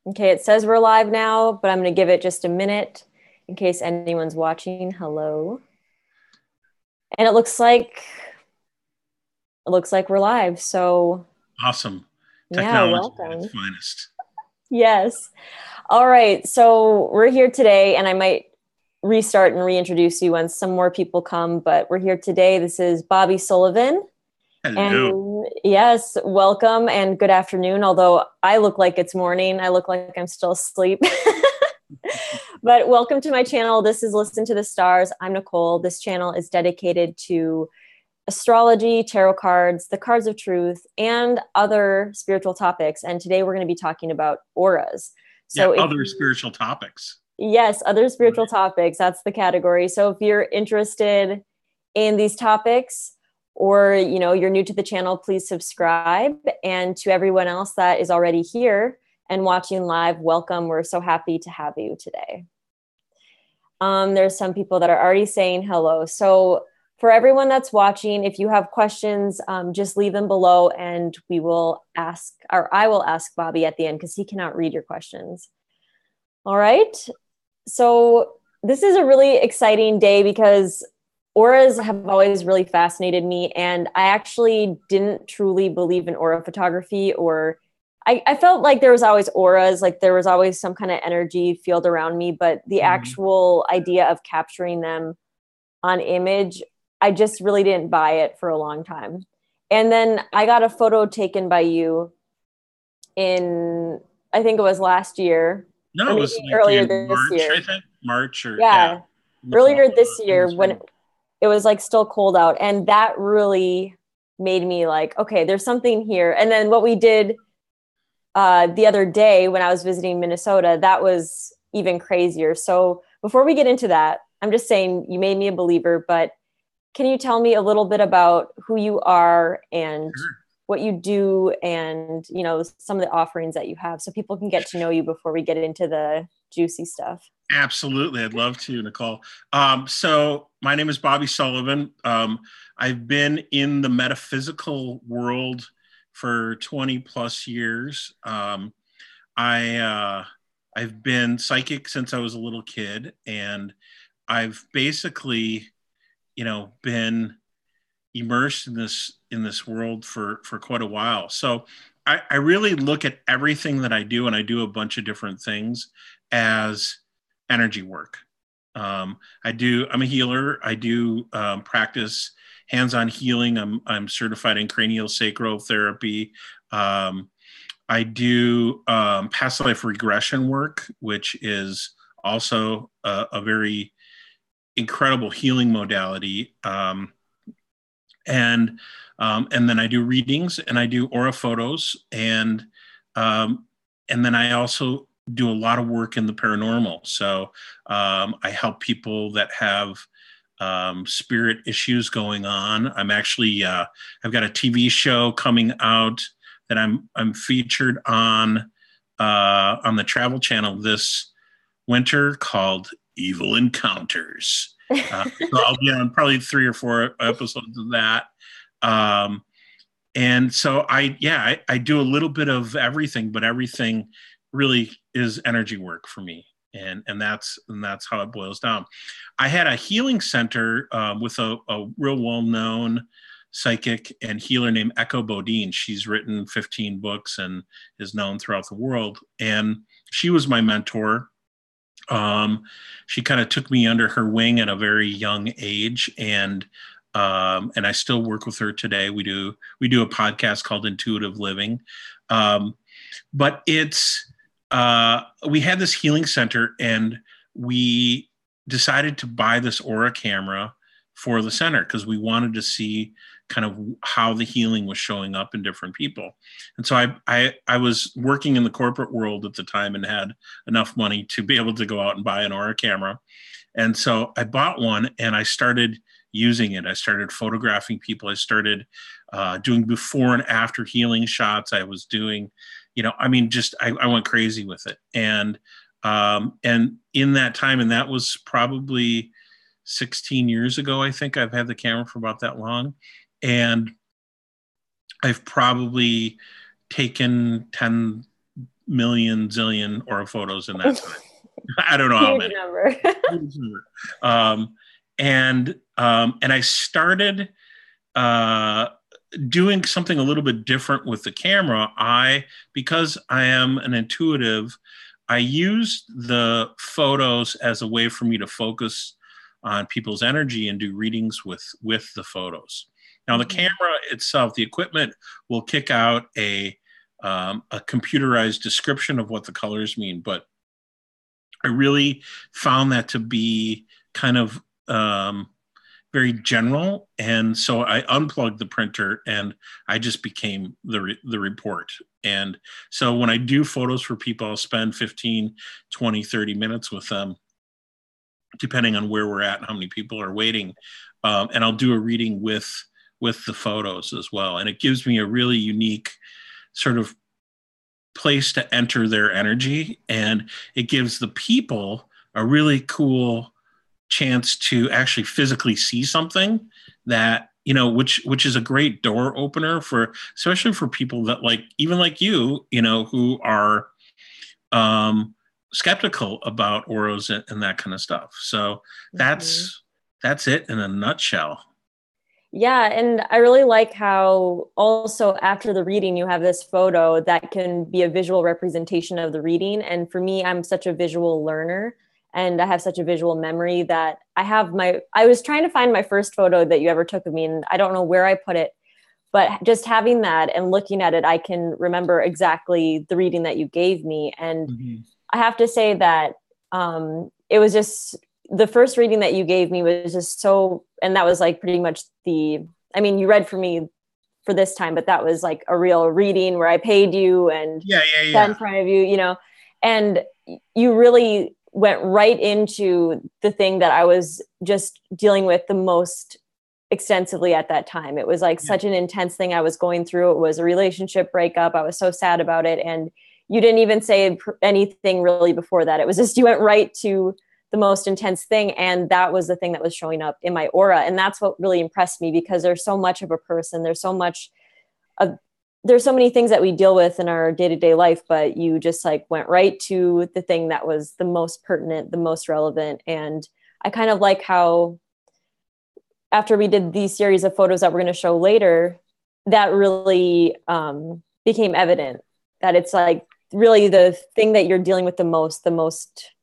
Okay, it says we're live now, but I'm going to give it just a minute in case anyone's watching. Hello. And it looks like we're live. So, Awesome. yeah, Technology at its welcome. finest. Yes. All right. So, we're here today and I might restart and reintroduce you once some more people come, but we're here today. This is Bobby Sullivan. Hello. And yes, welcome and good afternoon. Although I look like it's morning, I look like I'm still asleep. But welcome to my channel. This is Listen to the Stars. I'm Nicole. This channel is dedicated to astrology, tarot cards, the cards of truth, and other spiritual topics. And today we're going to be talking about auras. Yeah, So if other spiritual topics. yes, other Right. spiritual topics, that's the category. So if you're interested in these topics or you're new to the channel, please subscribe. And to everyone else that is already here and watching live, welcome. We're so happy to have you today. There's some people that are already saying hello. So for everyone that's watching, if you have questions, just leave them below and we will ask, or I will ask Bobby at the end because he cannot read your questions. All right. So this is a really exciting day because auras have always really fascinated me. And I actually didn't truly believe in aura photography, or I felt like there was always auras, like there was always some kind of energy field around me, but the Mhm. actual idea of capturing them on image, I just really didn't buy it for a long time. And then I got a photo taken by you in, I think it was last year No, or it maybe was like earlier in this March, I year. think. March or, yeah, Yeah, in the fall. earlier this It year was when good. it was like still cold out. And that really made me like, okay, there's something here. And then what we did the other day when I was visiting Minnesota, that was even crazier. So before we get into that, I'm just saying you made me a believer, but can you tell me a little bit about who you are and Sure. what you do and, some of the offerings that you have so people can get to know you before we get into the juicy stuff? Absolutely. I'd love to, Nicole. So my name is Bobby Sullivan. I've been in the metaphysical world for 20 plus years. I I've been psychic since I was a little kid, and I've basically, been immersed in this world for quite a while. So I really look at everything that I do, and I do a bunch of different things as energy work. I'm a healer. I do practice hands-on healing. I'm certified in cranial sacral therapy. Um, I do past life regression work, which is also a very incredible healing modality. And then I do readings and I do aura photos, um, and then I also do a lot of work in the paranormal. So I help people that have spirit issues going on. I've got a TV show coming out that I'm featured on the Travel Channel this winter called Evil Encounters. So I'll be on probably 3 or 4 episodes of that. Um, and so I do a little bit of everything, but everything really is energy work for me. And that's how it boils down. I had a healing center with a real well-known psychic and healer named Echo Bodine. She's written 15 books and is known throughout the world. And she was my mentor. um, she kind of took me under her wing at a very young age, and I still work with her today. We do a podcast called Intuitive Living, um, but we had this healing center, and we decided to buy this aura camera for the center because we wanted to see kind of how the healing was showing up in different people. And so I was working in the corporate world at the time and had enough money to be able to go out and buy an aura camera. And so I bought one and I started using it. I started photographing people. I started doing before and after healing shots. I was doing, I went crazy with it. And in that time, and that was probably 16 years ago, I think I've had the camera for about that long. And I've probably taken million, zillion aura photos in that time. I don't know how many. Huge number. And I started doing something a little bit different with the camera. Because I am an intuitive, I used the photos as a way for me to focus on people's energy and do readings with the photos. Now, the camera itself, the equipment will kick out a computerized description of what the colors mean, but I really found that to be kind of very general, and so I unplugged the printer and I just became the report. And so when I do photos for people, I'll spend 15, 20, 30 minutes with them, depending on where we're at and how many people are waiting. And I'll do a reading with the photos as well. And it gives me a really unique sort of place to enter their energy. And it gives the people a really cool chance to actually physically see something that, you know, which is a great door opener for, especially for people that even like you know, who are skeptical about auras and that kind of stuff. So that's it in a nutshell. Yeah. And I really like how also after the reading, you have this photo that can be a visual representation of the reading. And for me, I'm such a visual learner and I have such a visual memory that I was trying to find my first photo that you ever took of me, and I don't know where I put it, but just having that and looking at it, I can remember exactly the reading that you gave me. And I have to say that it was just, the first reading that you gave me was just so, and that was like pretty much you read for me for this time, but that was like a real reading where I paid you and sat in front of you, you know, and you really went right into the thing that I was just dealing with the most extensively at that time. It was like such an intense thing I was going through. It was a relationship breakup. I was so sad about it. And you didn't even say anything really before that. It was just, you went right to the most intense thing. And that was the thing that was showing up in my aura. And that's what really impressed me, because there's so much of a person, there's so many things that we deal with in our day-to-day life, but you just like went right to the thing that was the most pertinent, the most relevant. And I kind of like how after we did these series of photos that we're going to show later, that really became evident that it's like really the thing that you're dealing with the most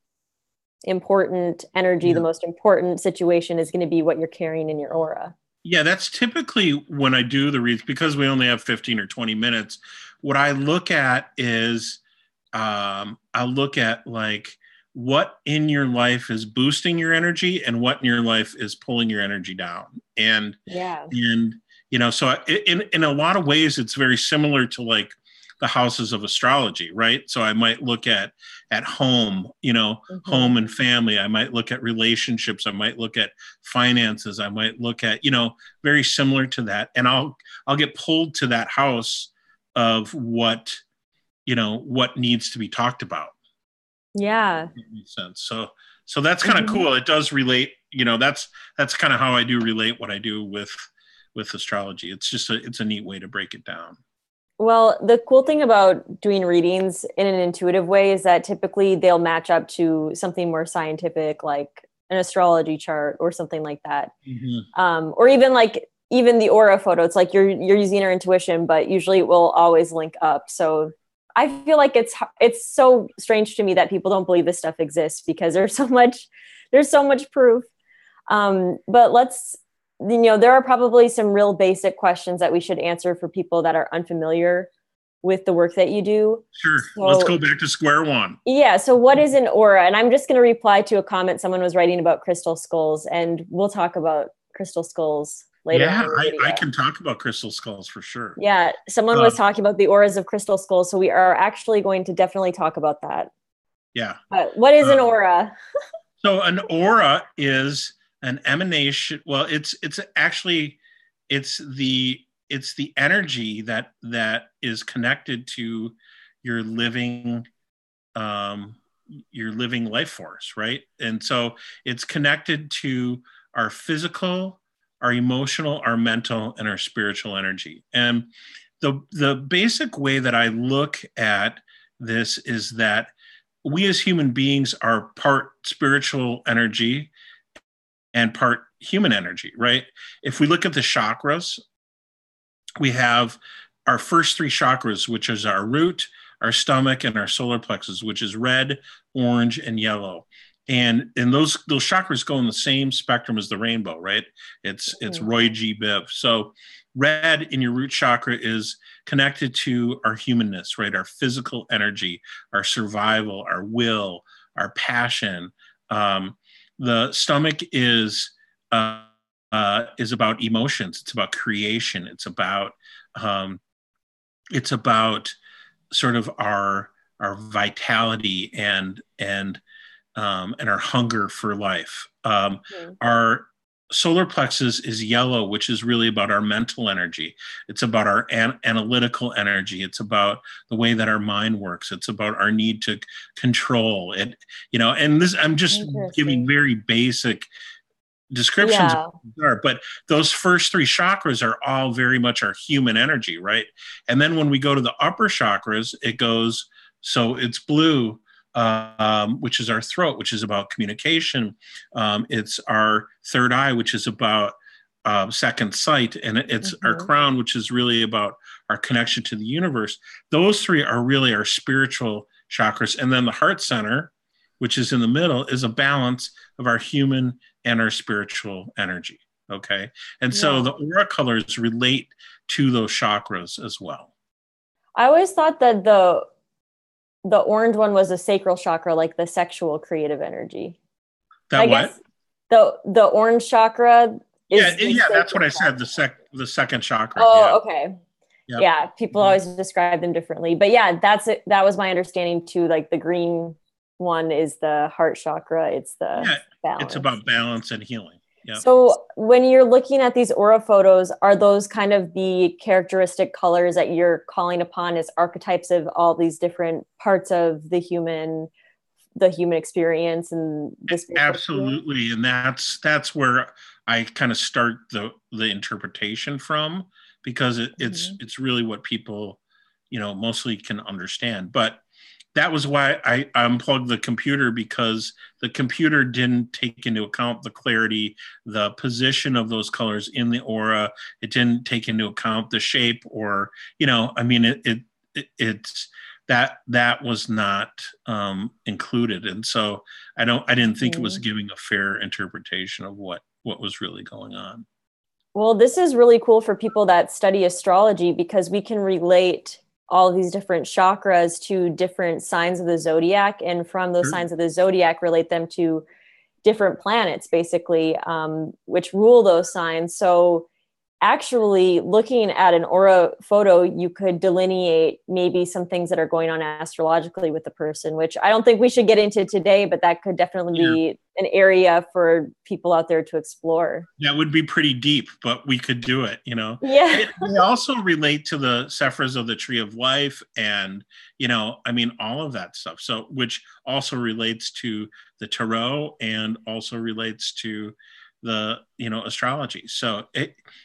important energy, the most important situation is going to be what you're carrying in your aura. Yeah, that's typically when I do the reads, because we only have 15 or 20 minutes. What I look at is I'll look at like what in your life is boosting your energy and what in your life is pulling your energy down. And you know, so in a lot of ways, it's very similar to like the houses of astrology, right? So I might look at home, you know, home and family. I might look at relationships. I might look at finances. I might look at, you know, very similar to that. And I'll get pulled to that house of what, you know, what needs to be talked about. Yeah. That makes sense. So that's kind of cool. It does relate, you know, that's kind of how I do relate what I do with astrology. It's just it's a neat way to break it down. Well, the cool thing about doing readings in an intuitive way is that typically they'll match up to something more scientific, like an astrology chart or something like that. Or even the aura photo. It's like you're using your intuition, but usually it will always link up. So I feel like it's so strange to me that people don't believe this stuff exists, because there's so much proof. But there are probably some real basic questions that we should answer for people that are unfamiliar with the work that you do. Sure. So, let's go back to square one. Yeah. So what is an aura? And I'm just going to reply to a comment someone was writing about crystal skulls, and we'll talk about crystal skulls later. Yeah, I can talk about crystal skulls for sure. Yeah. Someone was talking about the auras of crystal skulls. So we are actually going to definitely talk about that. Yeah. What is an aura? So an aura is an emanation. Well, it's the energy that is connected to your living life force, right? And so it's connected to our physical, our emotional, our mental, and our spiritual energy. And the basic way that I look at this is that we as human beings are part spiritual energy and part human energy, right? If we look at the chakras, we have our first three chakras, which is our root, our stomach, and our solar plexus, which is red, orange, and yellow. And those chakras go in the same spectrum as the rainbow, right? It's Roy G. Biv. So red in your root chakra is connected to our humanness, right? Our physical energy, our survival, our will, our passion. The stomach is about emotions. It's about creation. It's about sort of our vitality and our hunger for life. Our solar plexus is yellow, which is really about our mental energy. It's about our analytical energy. It's about the way that our mind works. It's about our need to control it. And this, I'm just giving very basic descriptions but those first three chakras are all very much our human energy, right? And then when we go to the upper chakras, it goes, so it's blue, which is our throat, which is about communication. It's our third eye, which is about second sight, and it's our crown, which is really about our connection to the universe. Those three are really our spiritual chakras. And then the heart center, which is in the middle, is a balance of our human and our spiritual energy. Okay. And so the aura colors relate to those chakras as well. I always thought that the orange one was a sacral chakra, like the sexual creative energy. I guess the orange chakra is that's what I said. The second chakra. Oh, okay. Yep. Yeah. People always describe them differently, but yeah, that's it. That was my understanding too. Like the green one is the heart chakra. It's the balance. It's about balance and healing. Yep. So when you're looking at these aura photos, are those kind of the characteristic colors that you're calling upon as archetypes of all these different parts of the human experience and this? Absolutely. And that's where I kind of start the interpretation from, because it's really what people, mostly can understand. But that was why I unplugged the computer, because the computer didn't take into account the clarity, the position of those colors in the aura. It didn't take into account the shape, or, it's that was not included. And so I didn't think it was giving a fair interpretation of what was really going on. Well, this is really cool for people that study astrology, because we can relate all of these different chakras to different signs of the zodiac, and from those signs of the zodiac relate them to different planets, basically, which rule those signs. So actually looking at an aura photo, you could delineate maybe some things that are going on astrologically with the person, which I don't think we should get into today, but that could definitely be an area for people out there to explore. That would be pretty deep, but we could do it, Yeah. They also relate to the Sephiras of the Tree of Life and, all of that stuff. So, which also relates to the tarot and also relates to the, astrology. So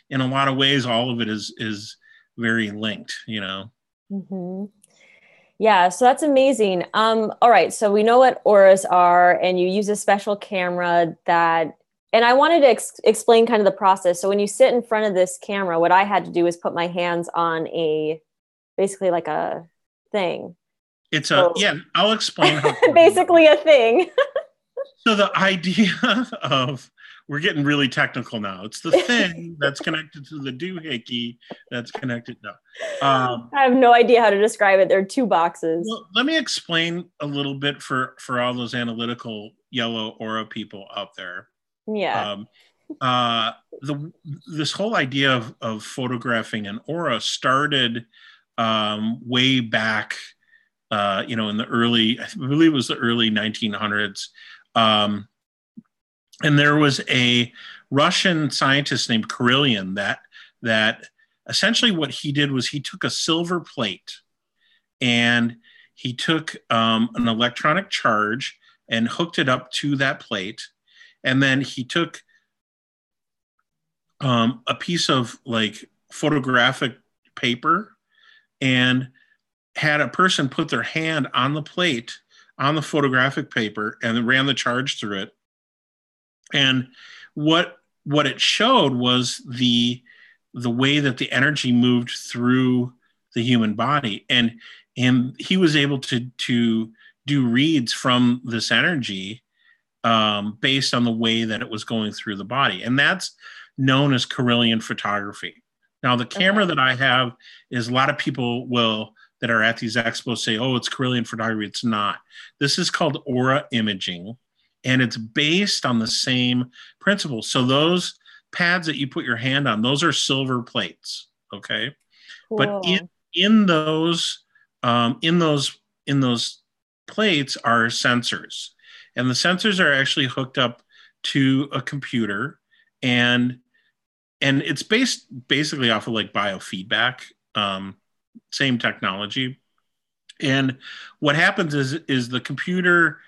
in a lot of ways, all of it is very linked, Mm-hmm. Yeah, so that's amazing. All right, so we know what auras are, and you use a special camera and I wanted to explain kind of the process. So when you sit in front of this camera, what I had to do is put my hands on basically like a thing. I'll explain how basically a thing. So the idea of, we're getting really technical now. It's the thing that's connected to the doohickey that's connected. No. I have no idea how to describe it. There are two boxes. Well, let me explain a little bit for all those analytical yellow aura people out there. Yeah. This whole idea of photographing an aura started way back, in the early, I believe it was the early 1900s. And there was a Russian scientist named Kirillin that essentially what he did was he took a silver plate and he took an electronic charge and hooked it up to that plate. And then he took a piece of like photographic paper and had a person put their hand on the plate, on the photographic paper, and ran the charge through it. And what it showed was the way that the energy moved through the human body. And he was able to do reads from this energy based on the way that it was going through the body. And that's known as Carillion photography. Now, the camera that I have is, a lot of people that are at these expos say, oh, it's Carillion photography. It's not. This is called aura imaging, and it's based on the same principles. So those pads that you put your hand on, those are silver plates. Okay. Cool. But in those plates are sensors, and the sensors are actually hooked up to a computer, and it's basically off of like biofeedback, same technology. And what happens is the computer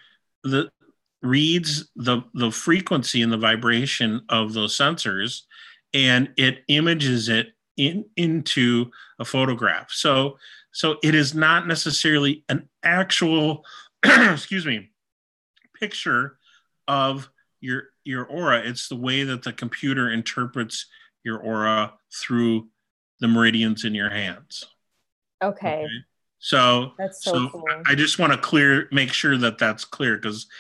reads the frequency and the vibration of those sensors, and it images it into a photograph. So it is not necessarily an actual excuse me, picture of your aura. It's the way that the computer interprets your aura through the meridians in your hands. Okay. So that's so cool. I just want to make sure that that's clear, because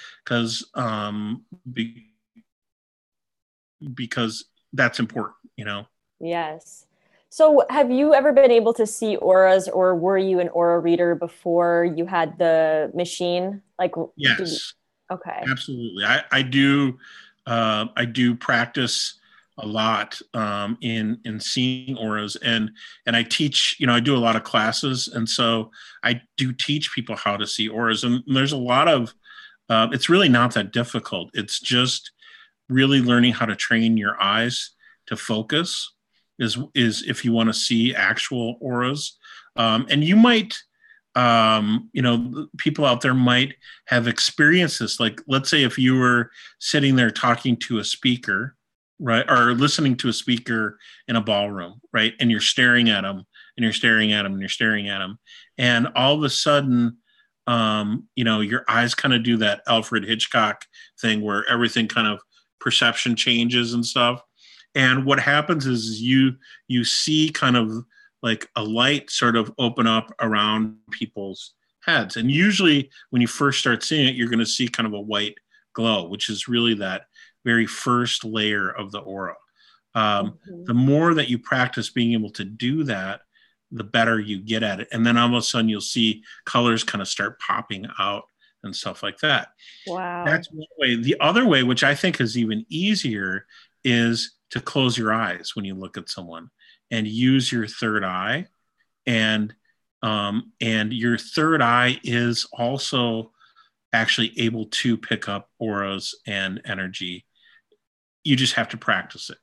that's important, you know? Yes. So have you ever been able to see auras, or were you an aura reader before you had the machine? Like, yes. Okay. Absolutely. I do practice a lot in seeing auras, and I teach, I do a lot of classes, and so I do teach people how to see auras. And there's a lot of it's really not that difficult. It's just really learning how to train your eyes to focus is if you want to see actual auras. And you might people out there might have experienced this. Like, let's say if you were sitting there talking to a speaker, right, or listening to a speaker in a ballroom, right, and you're staring at them, and you're staring at them, and you're staring at them, and all of a sudden, your eyes kind of do that Alfred Hitchcock thing where everything kind of perception changes and stuff. And what happens is you see kind of like a light sort of open up around people's heads. And usually when you first start seeing it, you're going to see kind of a white glow, which is really that very first layer of the aura. The more that you practice being able to do that, the better you get at it. And then all of a sudden you'll see colors kind of start popping out and stuff like that. Wow. That's one way. The other way, which I think is even easier, is to close your eyes when you look at someone and use your third eye. And your third eye is also actually able to pick up auras and energy. You just have to practice it.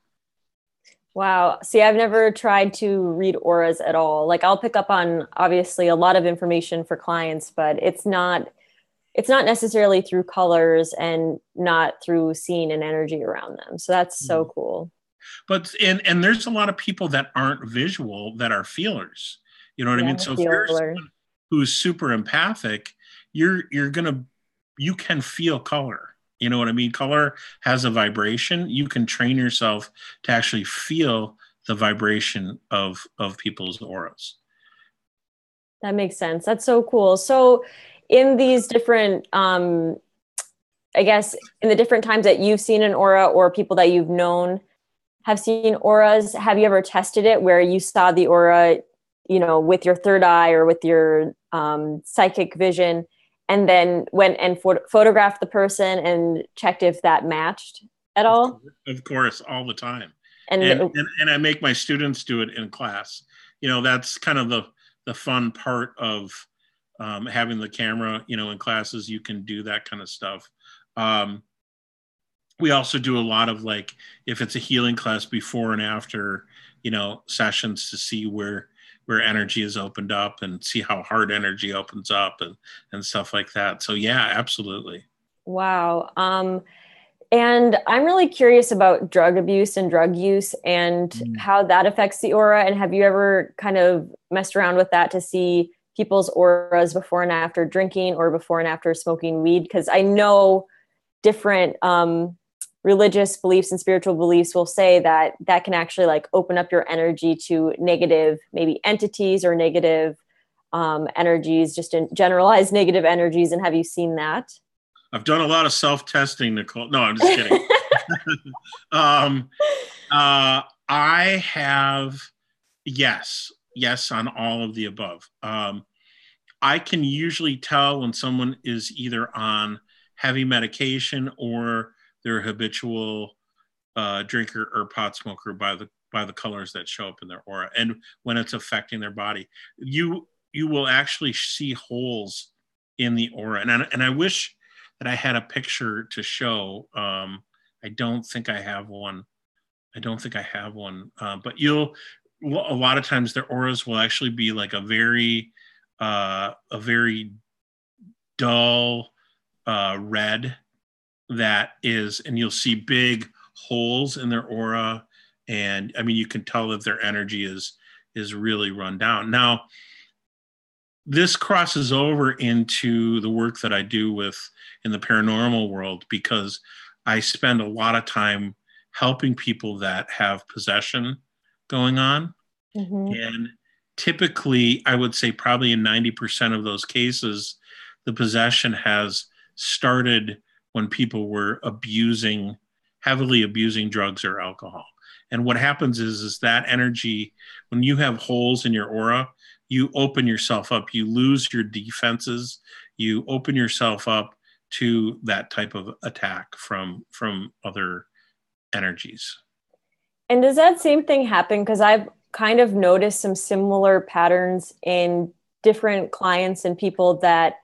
Wow. See, I've never tried to read auras at all. Like, I'll pick up on obviously a lot of information for clients, but it's not necessarily through colors and not through seeing an energy around them. So that's so cool. But and there's a lot of people that aren't visual that are feelers. You know what I mean? So if you're someone who's super empathic, you can feel color. You know what I mean? Color has a vibration. You can train yourself to actually feel the vibration of people's auras. That makes sense. That's so cool. So in these different, I guess, in the different times that you've seen an aura, or people that you've known have seen auras, have you ever tested it where you saw the aura, with your third eye or with your psychic vision, and then went and photographed the person and checked if that matched at all? Of course, all the time. And I make my students do it in class. That's kind of the fun part of having the camera, in classes. You can do that kind of stuff. We also do a lot of, like, if it's a healing class, before and after, sessions to see where energy is opened up and see how hard energy opens up and stuff like that. So yeah, absolutely. Wow. And I'm really curious about drug abuse and drug use and how that affects the aura. And have you ever kind of messed around with that to see people's auras before and after drinking or before and after smoking weed? Because I know different religious beliefs and spiritual beliefs will say that that can actually like open up your energy to negative, maybe entities or negative energies, just in generalized negative energies. And have you seen that? I've done a lot of self-testing, Nicole. No, I'm just kidding. I have, yes, on all of the above. I can usually tell when someone is either on heavy medication or they're a habitual drinker or pot smoker by the colors that show up in their aura, and when it's affecting their body. You will actually see holes in the aura, and I wish that I had a picture to show. I don't think I have one. But a lot of times their auras will actually be like a very dull red that is, and you'll see big holes in their aura. And I mean, you can tell that their energy is really run down. Now, this crosses over into the work that I do in the paranormal world, because I spend a lot of time helping people that have possession going on. Mm-hmm. And typically, I would say probably in 90% of those cases, the possession has started when people were heavily abusing drugs or alcohol. And what happens is that energy, when you have holes in your aura, you open yourself up, you lose your defenses, you open yourself up to that type of attack from other energies. And does that same thing happen? Because I've kind of noticed some similar patterns in different clients and people that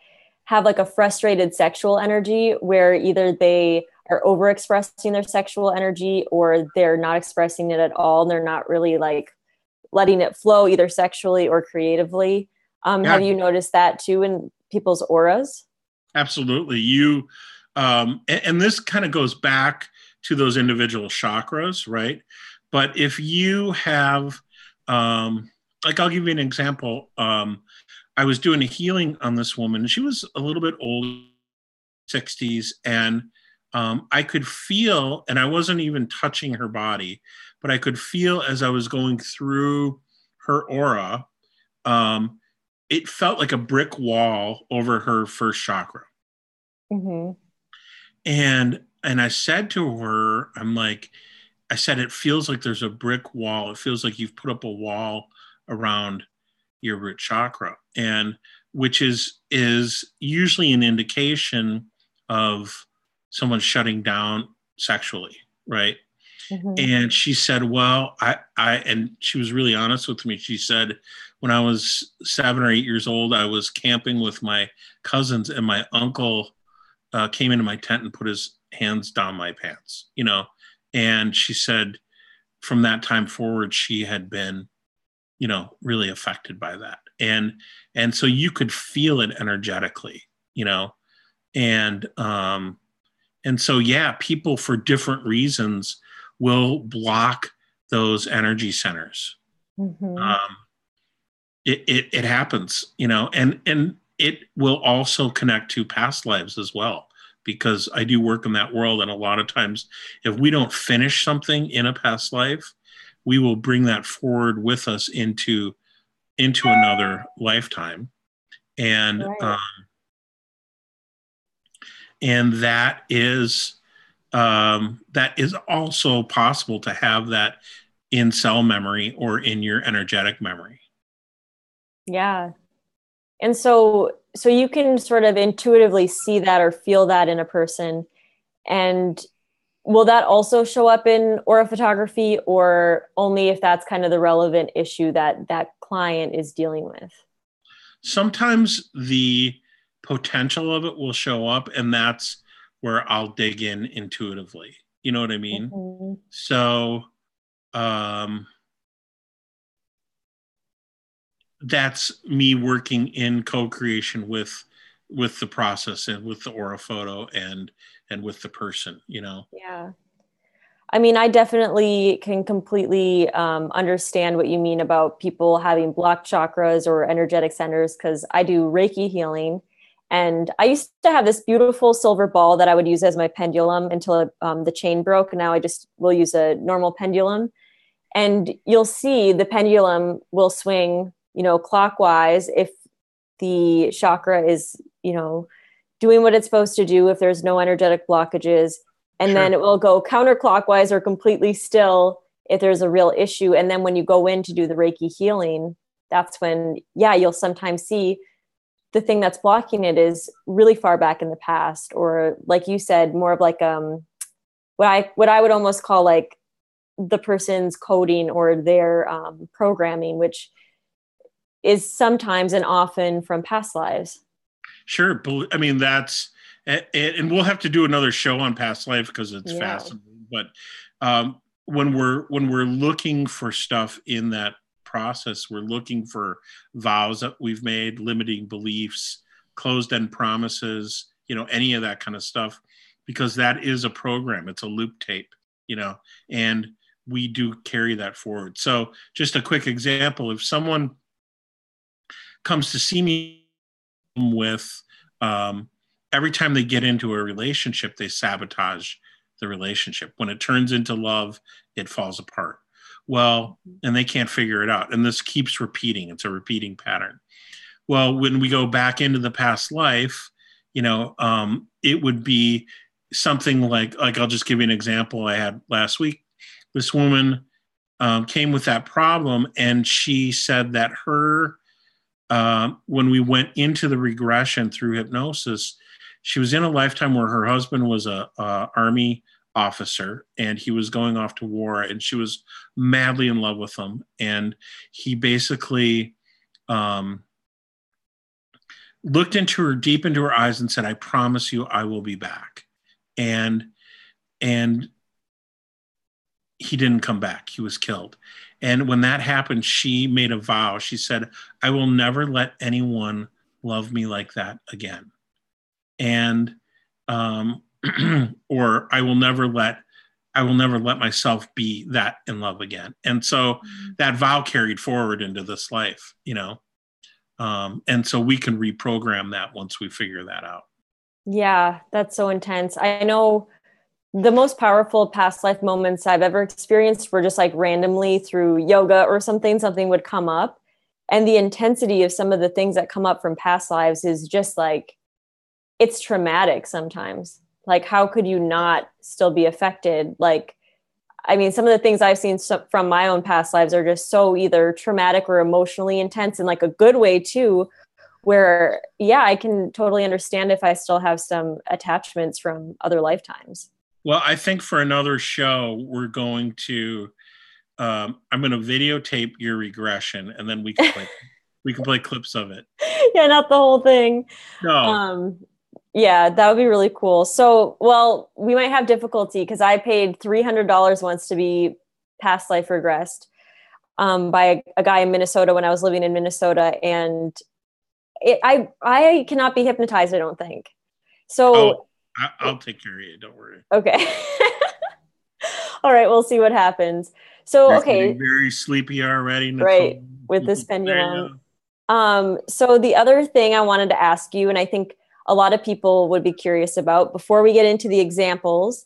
have like a frustrated sexual energy, where either they are overexpressing their sexual energy or they're not expressing it at all. And they're not really like letting it flow either sexually or creatively. Yeah. Have you noticed that too in people's auras? Absolutely. And this kind of goes back to those individual chakras, right? But if you have, like, I'll give you an example. I was doing a healing on this woman. She was a little bit old, 60s, and I could feel, and I wasn't even touching her body, but I could feel as I was going through her aura, it felt like a brick wall over her first chakra. Mm-hmm. And I said to her, I said, it feels like there's a brick wall. It feels like you've put up a wall around your root chakra, and which is usually an indication of someone shutting down sexually, right? Mm-hmm. And she said, well, and she was really honest with me. She said, when I was 7 or 8 years old, I was camping with my cousins, and my uncle came into my tent and put his hands down my pants, and she said from that time forward, she had been, really affected by that. And so you could feel it energetically, and so, yeah, people for different reasons will block those energy centers. Mm-hmm. It happens, and it will also connect to past lives as well, because I do work in that world. And a lot of times, if we don't finish something in a past life, we will bring that forward with us into another lifetime. And, Right. and that is also possible to have that in cell memory or in your energetic memory. Yeah. And so you can sort of intuitively see that or feel that in a person. And will that also show up in aura photography, or only if that's kind of the relevant issue that that client is dealing with? Sometimes the potential of it will show up, and that's where I'll dig in intuitively. You know what I mean? Mm-hmm. So, that's me working in co-creation with the process and with the aura photo and with the person, Yeah. I mean, I definitely can completely understand what you mean about people having blocked chakras or energetic centers, because I do Reiki healing. And I used to have this beautiful silver ball that I would use as my pendulum until the chain broke. And now I just will use a normal pendulum. And you'll see the pendulum will swing, clockwise if the chakra is, doing what it's supposed to do, if there's no energetic blockages. And Sure. then it will go counterclockwise or completely still if there's a real issue. And then when you go in to do the Reiki healing, that's when, you'll sometimes see the thing that's blocking it is really far back in the past, or like you said, more of like what I would almost call like the person's coding or their programming, which is sometimes and often from past lives. Sure. I mean, that's, and we'll have to do another show on past life because it's fascinating. But when we're looking for stuff in that process, we're looking for vows that we've made, limiting beliefs, closed-end promises, any of that kind of stuff, because that is a program. It's a loop tape, and we do carry that forward. So just a quick example, if someone comes to see me with every time they get into a relationship, they sabotage the relationship. When it turns into love, it falls apart. Well, and they can't figure it out. And this keeps repeating. It's a repeating pattern. Well, when we go back into the past life, it would be something like I'll just give you an example I had last week. This woman came with that problem, and she said that when we went into the regression through hypnosis, she was in a lifetime where her husband was a Army officer, and he was going off to war, and she was madly in love with him. And he basically looked deep into her eyes and said, "I promise you I will be back." And he didn't come back. He was killed. And when that happened, she made a vow. She said, "I will never let anyone love me like that again." And or I will never let myself be that in love again. And so that vow carried forward into this life, and so we can reprogram that once we figure that out. Yeah, that's so intense. I know the most powerful past life moments I've ever experienced were just like randomly through yoga or something would come up. And the intensity of some of the things that come up from past lives is just like, it's traumatic sometimes. Like, how could you not still be affected? Like, I mean, some of the things I've seen from my own past lives are just so either traumatic or emotionally intense in like a good way too, where, I can totally understand if I still have some attachments from other lifetimes. Well, I think for another show, we're going to, I'm going to videotape your regression, and then we can play clips of it. Yeah, not the whole thing. No. Yeah, that would be really cool. So, well, we might have difficulty because I paid $300 once to be past life regressed by a guy in Minnesota when I was living in Minnesota, and I cannot be hypnotized, I don't think. So I'll take care of you. Don't worry. Okay. All right, we'll see what happens. So, You're okay. getting very sleepy already, Nicole. Right, with this pendulum. So the other thing I wanted to ask you, and I think a lot of people would be curious about before we get into the examples,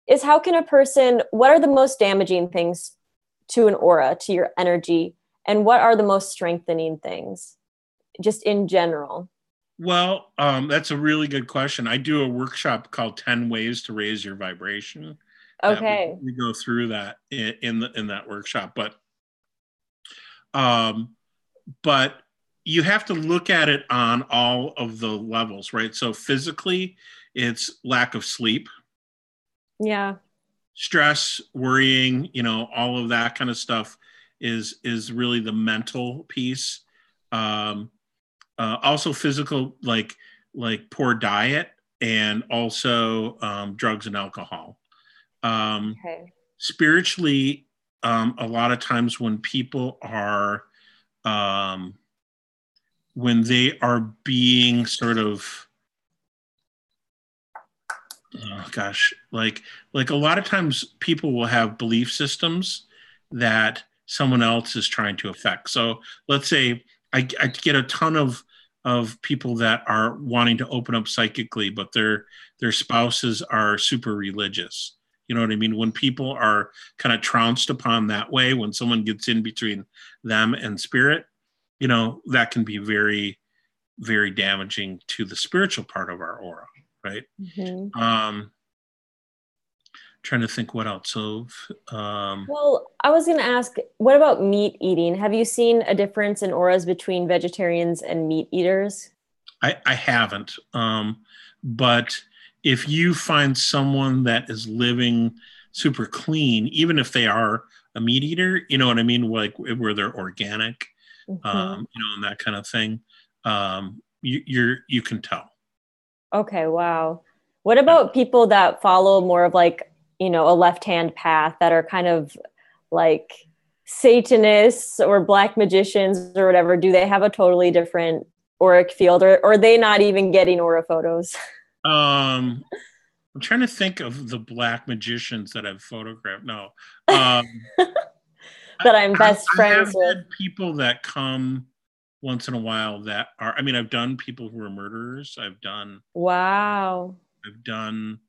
is what are the most damaging things to an aura, to your energy, and what are the most strengthening things, just in general? Well, that's a really good question. I do a workshop called 10 Ways to Raise Your Vibration. Okay. We go through that in that workshop, but you have to look at it on all of the levels, right? So physically, it's lack of sleep. Yeah. Stress, worrying, all of that kind of stuff is really the mental piece. Also physical, like poor diet, and also drugs and alcohol. Okay. Spiritually, a lot of times when people are when they are being sort of Oh gosh, like a lot of times people will have belief systems that someone else is trying to affect. So let's say I get a ton of people that are wanting to open up psychically, but their spouses are super religious. You know what I mean? When people are kind of trounced upon that way, when someone gets in between them and spirit, you know, that can be very, very damaging to the spiritual part of our aura, right? Mm-hmm. Trying to think what else. So, Well, I was going to ask, what about meat eating? Have you seen a difference in auras between vegetarians and meat eaters? I haven't. But if you find someone that is living super clean, even if they are a meat eater, you know what I mean? Like where they're organic, Mm-hmm. you know, and that kind of thing. You can tell. Okay, wow. What Yeah. about people that follow more of like, a left-hand path that are kind of like Satanists or black magicians or whatever? Do they have a totally different auric field, or are they not even getting aura photos? Um, I'm trying to think of the black magicians that I've photographed. No. Um, That I'm best I have friends with? had people that come once in a while that are, I mean, I've done people who are murderers. Wow. I've done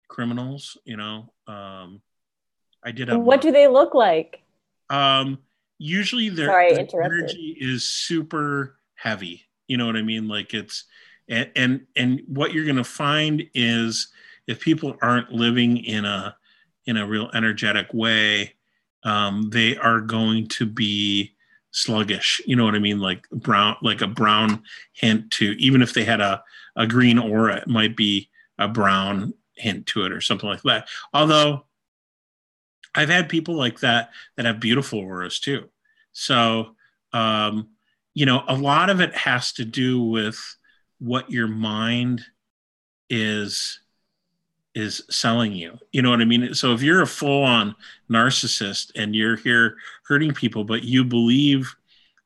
criminals, you know. I did a And what murder. do they look like? Um, Usually Sorry, I their interrupted. energy is super heavy. You know what I mean? Like it's, and what you're going to find is if people aren't living in a real energetic way, they are going to be sluggish. You know what I mean? Like brown, like a brown hint to, even if they had a green aura, it might be a brown hint to it or something like that. Although I've had people like that have beautiful auras too. So, um, you know, a lot of it has to do with what your mind is selling you. You know what I mean? So if you're a full-on narcissist and you're here hurting people, but you believe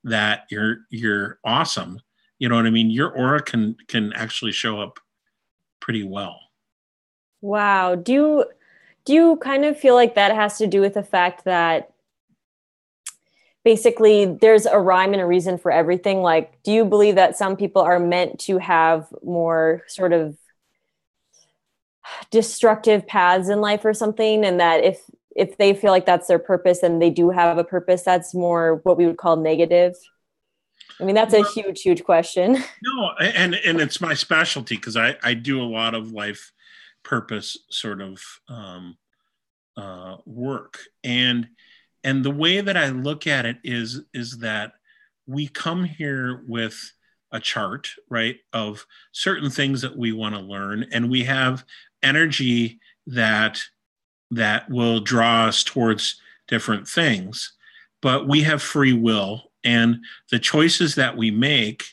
that you're awesome, you know what I mean? Your aura can actually show up pretty well. Wow. Do you kind of feel like that has to do with the fact that basically there's a rhyme and a reason for everything? Like, do you believe that some people are meant to have more sort of destructive paths in life or something, and that if they feel like that's their purpose and they do have a purpose that's more what we would call negative? I mean, that's a huge question. No, and it's my specialty because I do a lot of life purpose sort of work, and the way that I look at it is that we come here with a chart, right, of certain things that we want to learn, and we have energy that will draw us towards different things, but we have free will, and the choices that we make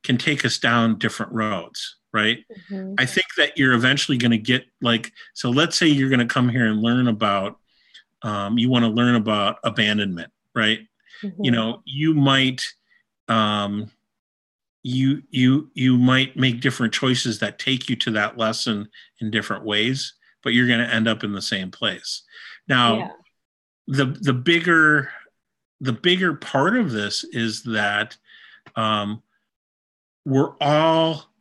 can take us down different roads, right? Mm-hmm. I think that you're eventually going to get like, so let's say you're going to come here and learn about, you want to learn about abandonment, right? You Mm-hmm. know, you might, um, you might make different choices that take you to that lesson in different ways, but you're going to end up in the same place. Now, Yeah. the bigger part of this is that um, we're all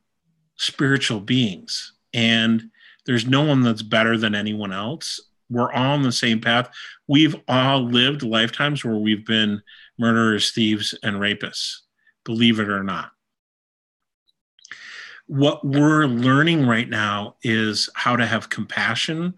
spiritual beings, and there's no one that's better than anyone else. We're all on the same path. We've all lived lifetimes where we've been murderers, thieves, and rapists, believe it or not. What we're learning right now is how to have compassion,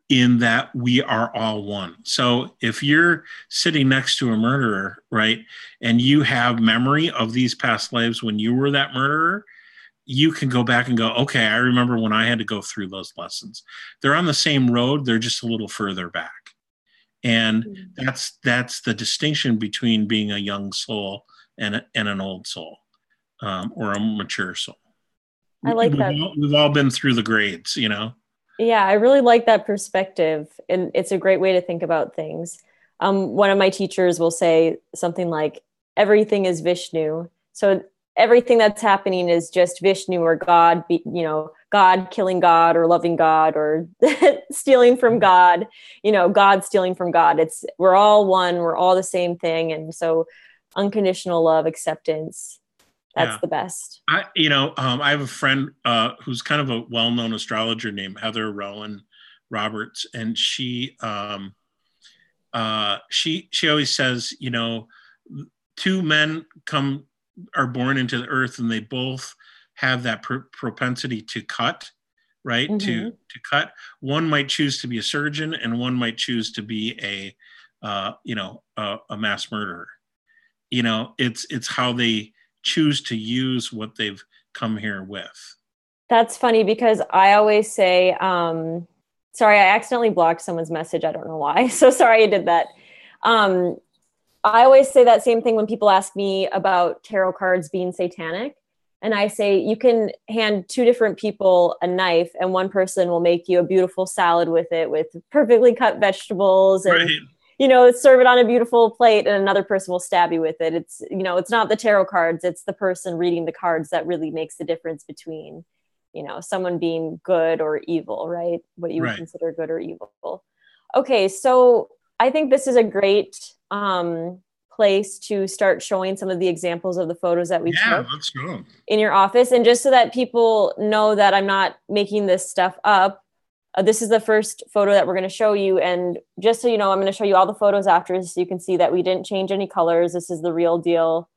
in that we are all one. So if you're sitting next to a murderer, right, and you have memory of these past lives when you were that murderer, you can go back and go, okay, I remember when I had to go through those lessons. They're on the same road, they're just a little further back. And that's the distinction between being a young soul and an old soul, or a mature soul. I like that. We've all been through the grades, you know? Yeah, I really like that perspective, and it's a great way to think about things. One of my teachers will say something like, "Everything is Vishnu." So everything that's happening is just Vishnu or God. God killing God or loving God or stealing from God, God stealing from God. We're all one, we're all the same thing. And so unconditional love, acceptance, that's the best. I have a friend who's kind of a well-known astrologer named Heather Rowan Roberts, and she always says, two men are born into the earth, and they both have that propensity to cut, right? Mm-hmm. To cut. One might choose to be a surgeon, and one might choose to be a mass murderer. It's how they choose to use what they've come here with. That's funny because I always say, sorry, I accidentally blocked someone's message. I don't know why. So sorry I did that. I always say that same thing when people ask me about tarot cards being satanic. And I say, you can hand two different people a knife and one person will make you a beautiful salad with it, with perfectly cut vegetables and, right, serve it on a beautiful plate, and another person will stab you with it. It's, it's not the tarot cards. It's the person reading the cards that really makes the difference between, someone being good or evil, right? What you would consider good or evil. Okay. So I think this is a great, place to start showing some of the examples of the photos that we took let's go. In your office. And just so that people know that I'm not making this stuff up, this is the first photo that we're going to show you. And just so you know, I'm going to show you all the photos after, so you can see that we didn't change any colors. This is the real deal.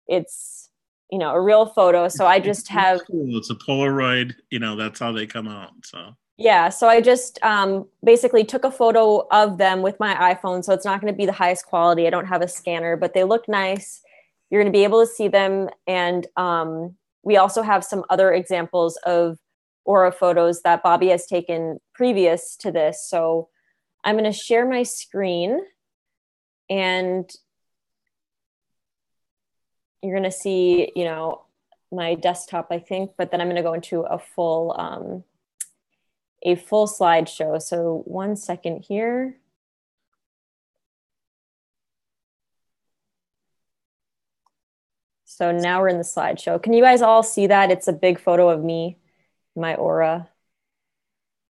It's, a real photo. So I just have... Cool. It's a Polaroid, that's how they come out. So yeah. So I just basically took a photo of them with my iPhone. So it's not going to be the highest quality. I don't have a scanner, but they look nice. You're going to be able to see them. And we also have some other examples of aura photos that Bobby has taken previous to this. So I'm going to share my screen and you're going to see, my desktop, I think, but then I'm going to go into a full slideshow. So 1 second here. So now we're in the slideshow. Can you guys all see that? It's a big photo of me, my aura.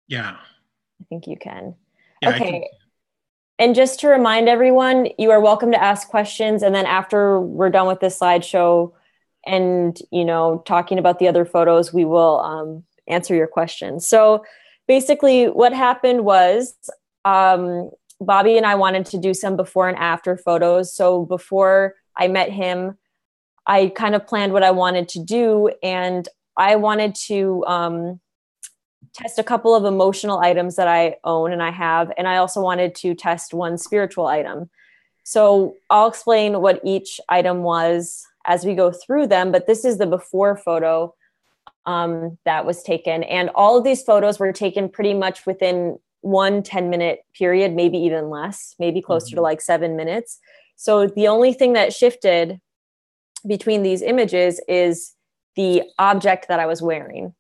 Yeah. I think you can. Yeah, okay. And just to remind everyone, you are welcome to ask questions. And then after we're done with this slideshow and, talking about the other photos, we will answer your questions. So basically what happened was Bobby and I wanted to do some before and after photos. So before I met him, I kind of planned what I wanted to do. And I wanted to test a couple of emotional items that I own and I have. And I also wanted to test one spiritual item. So I'll explain what each item was as we go through them. But this is the before photo that was taken. And all of these photos were taken pretty much within 1 10-minute period, maybe even less, maybe closer to like 7 minutes. So the only thing that shifted between these images is the object that I was wearing.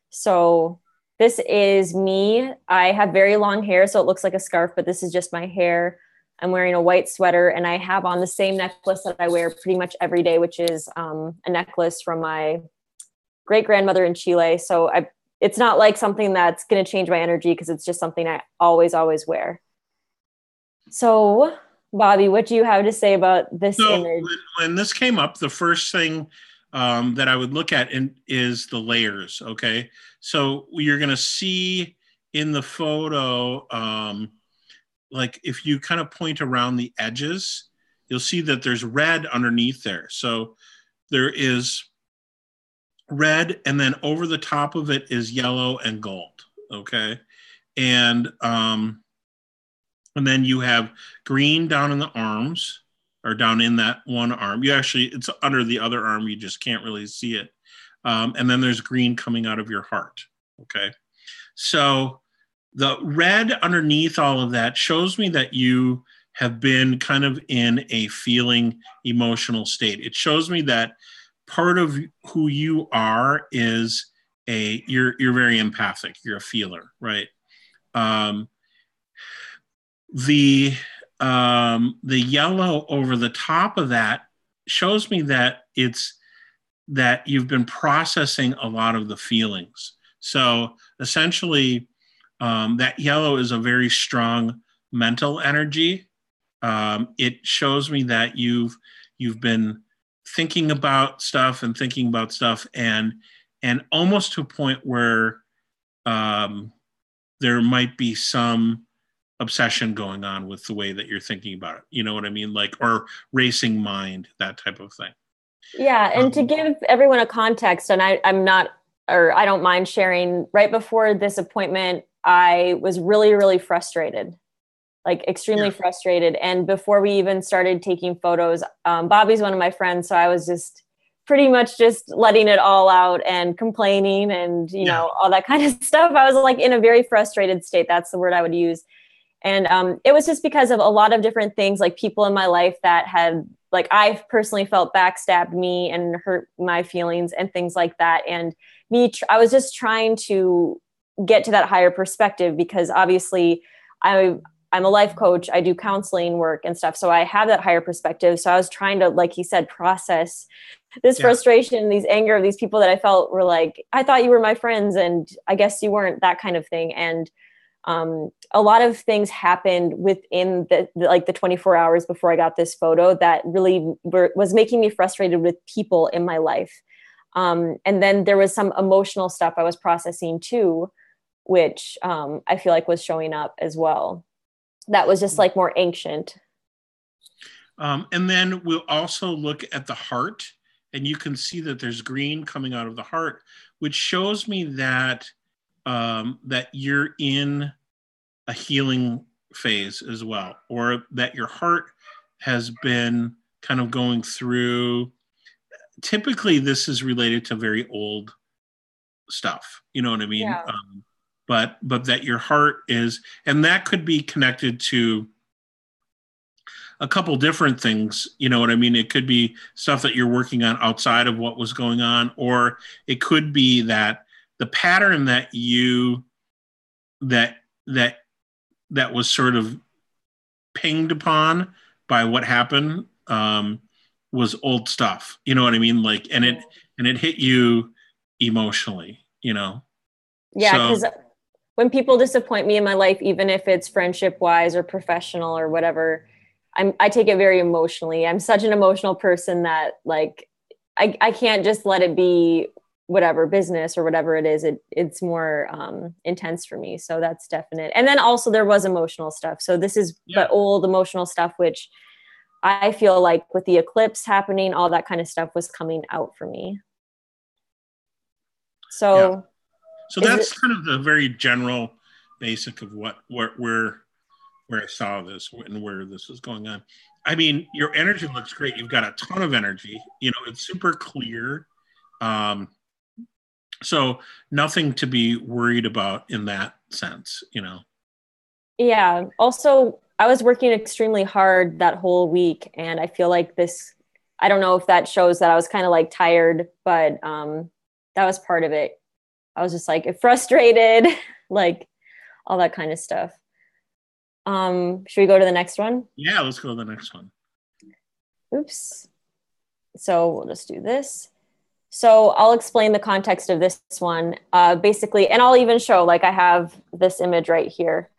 So this is me. I have very long hair, so it looks like a scarf, but this is just my hair. I'm wearing a white sweater and I have on the same necklace that I wear pretty much every day, which is a necklace from my great-grandmother in Chile. So it's not like something that's going to change my energy because it's just something I always wear. So Bobby, what do you have to say about this image? When this came up, the first thing that I would look at is the layers. Okay. So you're going to see in the photo, like if you kind of point around the edges, you'll see that there's red underneath there. So there is red, and then over the top of it is yellow and gold. Okay. And then you have green down in the arms, or down in that one arm. It's under the other arm. You just can't really see it. And then there's green coming out of your heart. Okay. So the red underneath all of that shows me that you have been kind of in a feeling emotional state. It shows me that part of who you are is you're very empathic. You're a feeler, right? The yellow over the top of that shows me that that you've been processing a lot of the feelings. So essentially, that yellow is a very strong mental energy. It shows me that you've been thinking about stuff and almost to a point where there might be some obsession going on with the way that you're thinking about it. You know what I mean? Like, or racing mind, that type of thing. Yeah. And to give everyone a context, and I don't mind sharing, right before this appointment, I was really, really frustrated, like extremely frustrated. And before we even started taking photos, Bobby's one of my friends. So I was just pretty much just letting it all out and complaining and, you know, all that kind of stuff. I was like in a very frustrated state. That's the word I would use. And it was just because of a lot of different things, like people in my life that had, like, I personally felt backstabbed me and hurt my feelings and things like that. And I was just trying to get to that higher perspective because obviously I'm a life coach. I do counseling work and stuff. So I have that higher perspective. So I was trying to, like he said, process this frustration, these anger of these people that I felt were like, I thought you were my friends and I guess you weren't, that kind of thing. And a lot of things happened within the 24 hours before I got this photo that really was making me frustrated with people in my life. And then there was some emotional stuff I was processing too, which I feel like was showing up as well. That was just like more ancient. And then we'll also look at the heart, and you can see that there's green coming out of the heart, which shows me that that you're in a healing phase as well, or that your heart has been kind of going through. Typically, this is related to very old stuff. You know what I mean? Yeah. But that your heart is, and that could be connected to a couple different things. You know what I mean? It could be stuff that you're working on outside of what was going on, or it could be that the pattern that that was sort of pinged upon by what happened was old stuff. You know what I mean? Like, and it hit you emotionally, you know? Yeah. Because when people disappoint me in my life, even if it's friendship wise or professional or whatever, I take it very emotionally. I'm such an emotional person that, like, I can't just let it be whatever business or whatever it is. It's more intense for me. So that's definite. And then also there was emotional stuff. So this is the old emotional stuff, which I feel like with the eclipse happening, all that kind of stuff was coming out for me. So, so that's kind of the very general basic of where I saw this and where this is going on. I mean, your energy looks great. You've got a ton of energy. You know, it's super clear. So nothing to be worried about in that sense, you know? Yeah. Also, I was working extremely hard that whole week. And I feel like I don't know if that shows that I was kind of like tired, but that was part of it. I was just like frustrated, like all that kind of stuff. Should we go to the next one? Yeah, let's go to the next one. Oops. So we'll just do this. So I'll explain the context of this one, basically, and I'll even show, like, I have this image right here.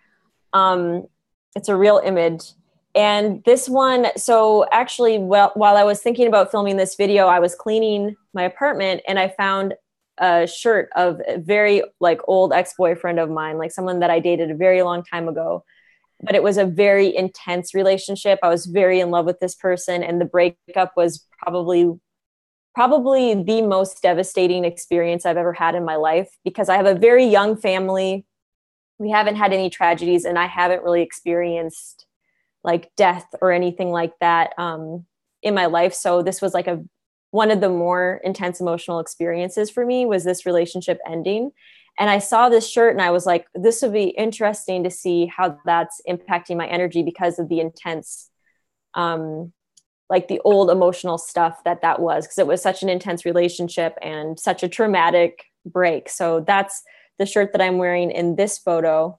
It's a real image. And this one, so actually, while I was thinking about filming this video, I was cleaning my apartment and I found a shirt of a very, like, old ex-boyfriend of mine, like someone that I dated a very long time ago. But it was a very intense relationship. I was very in love with this person, and the breakup was probably the most devastating experience I've ever had in my life, because I have a very young family. We haven't had any tragedies, and I haven't really experienced like death or anything like that in my life. So this was like one of the more intense emotional experiences for me, was this relationship ending. And I saw this shirt and I was like, this would be interesting to see how that's impacting my energy because of the intense, like the old emotional stuff that was, because it was such an intense relationship and such a traumatic break. So that's the shirt that I'm wearing in this photo.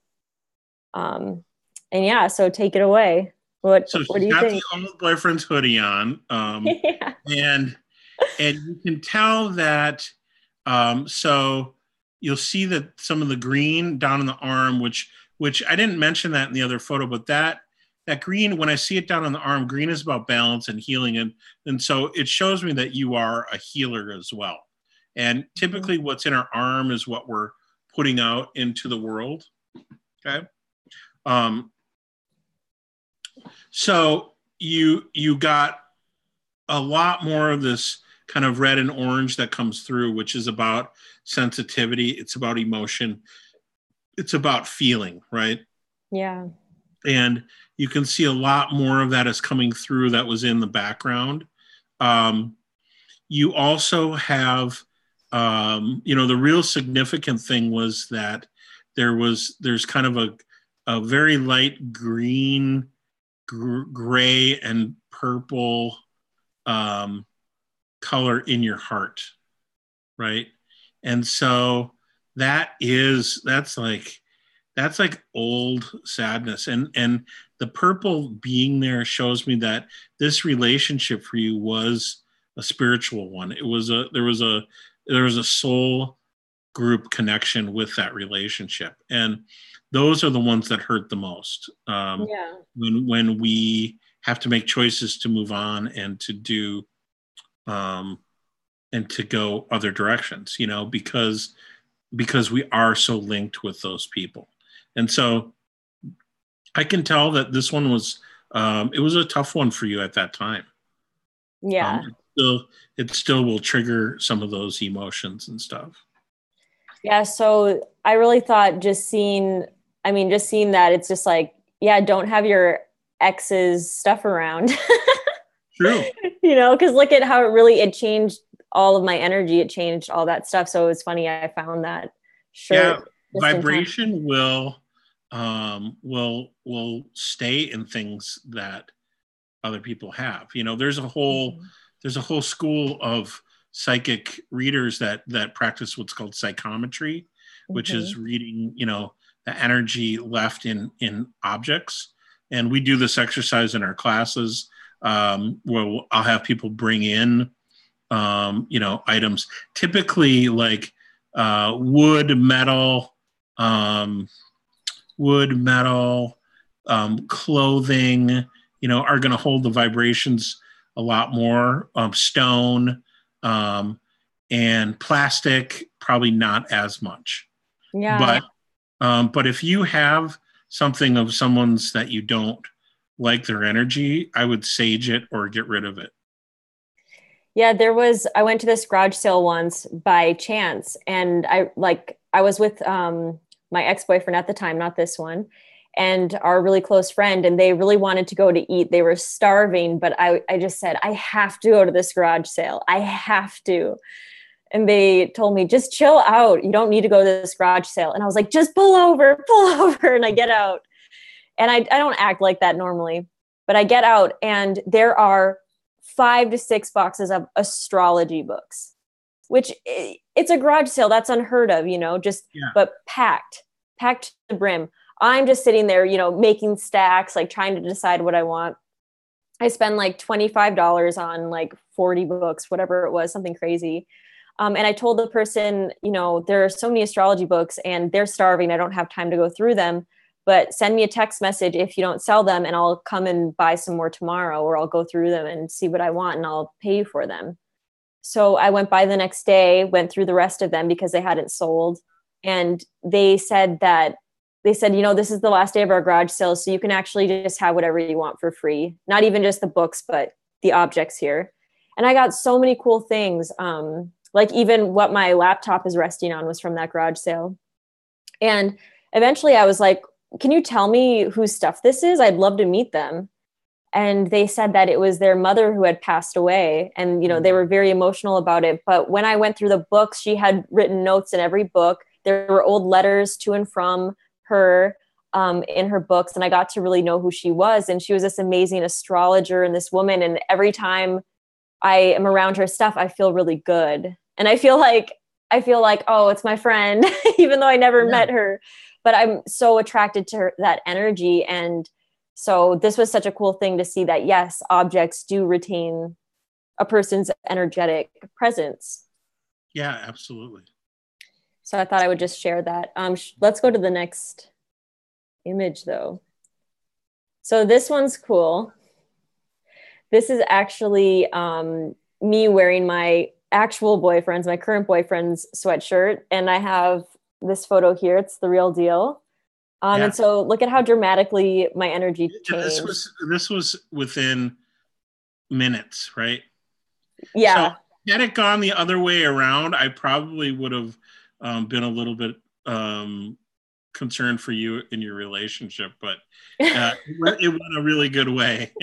And yeah, so take it away. What do you think? She's got the old boyfriend's hoodie on. Yeah. And you can tell that, so you'll see that some of the green down in the arm, which I didn't mention that in the other photo, but that green, when I see it down on the arm, green is about balance and healing. And so it shows me that you are a healer as well. And typically what's in our arm is what we're putting out into the world. Okay. So you got a lot more of this kind of red and orange that comes through, which is about sensitivity. It's about emotion. It's about feeling, right? Yeah. And you can see a lot more of that is coming through that was in the background. You also have, the real significant thing was that there's kind of a very light green, gray, and purple color in your heart, right? And so that's like old sadness, and the purple being there shows me that this relationship for you was a spiritual one. There was a soul group connection with that relationship, and those are the ones that hurt the most. When we have to make choices to move on and to do and to go other directions, because we are so linked with those people. And so I can tell that this one was, it was a tough one for you at that time. Yeah. It still will trigger some of those emotions and stuff. Yeah. So I really thought just seeing that, it's just like, yeah, don't have your ex's stuff around. True. Because look at how it changed all of my energy. It changed all that stuff. So it was funny. I found that shirt. Yeah, vibration will stay in things that other people have. There's a whole school of psychic readers that practice what's called psychometry, which is reading, the energy left in objects. And we do this exercise in our classes, where I'll have people bring in, items, typically like wood, metal, clothing, are going to hold the vibrations a lot more. Stone, and plastic, probably not as much. Yeah. But if you have something of someone's that you don't like their energy, I would sage it or get rid of it. Yeah, I went to this garage sale once by chance, and I was with my ex-boyfriend at the time, not this one, and our really close friend, and they really wanted to go to eat. They were starving, but I just said, I have to go to this garage sale. I have to. And they told me, just chill out. You don't need to go to this garage sale. And I was like, just pull over. And I get out. And I don't act like that normally, but I get out, and there are 5 to 6 boxes of astrology books, which it's a garage sale. That's unheard of, but packed to the brim. I'm just sitting there, making stacks, like trying to decide what I want. I spend like $25 on like 40 books, whatever it was, something crazy. And I told the person, there are so many astrology books and they're starving. I don't have time to go through them, but send me a text message if you don't sell them, and I'll come and buy some more tomorrow, or I'll go through them and see what I want and I'll pay you for them. So I went by the next day, went through the rest of them because they hadn't sold. And they said, this is the last day of our garage sale. So you can actually just have whatever you want for free. Not even just the books, but the objects here. And I got so many cool things. Like even what my laptop is resting on was from that garage sale. And eventually I was like, can you tell me whose stuff this is? I'd love to meet them. And they said that it was their mother who had passed away. And, they were very emotional about it. But when I went through the books, she had written notes in every book. There were old letters to and from her in her books. And I got to really know who she was. And she was this amazing astrologer and this woman. And every time I am around her stuff, I feel really good. And I feel like, oh, it's my friend, even though I never met her. But I'm so attracted to that energy. And so this was such a cool thing to see that, yes, objects do retain a person's energetic presence. Yeah, absolutely. So I thought I would just share that. Let's go to the next image though. So this one's cool. This is actually me wearing my actual boyfriend's, my current boyfriend's sweatshirt. And I have this photo here. It's the real deal. And so look at how dramatically my energy changed. This was within minutes, right? Yeah. So had it gone the other way around, I probably would have been a little bit concerned for you in your relationship, but it went a really good way.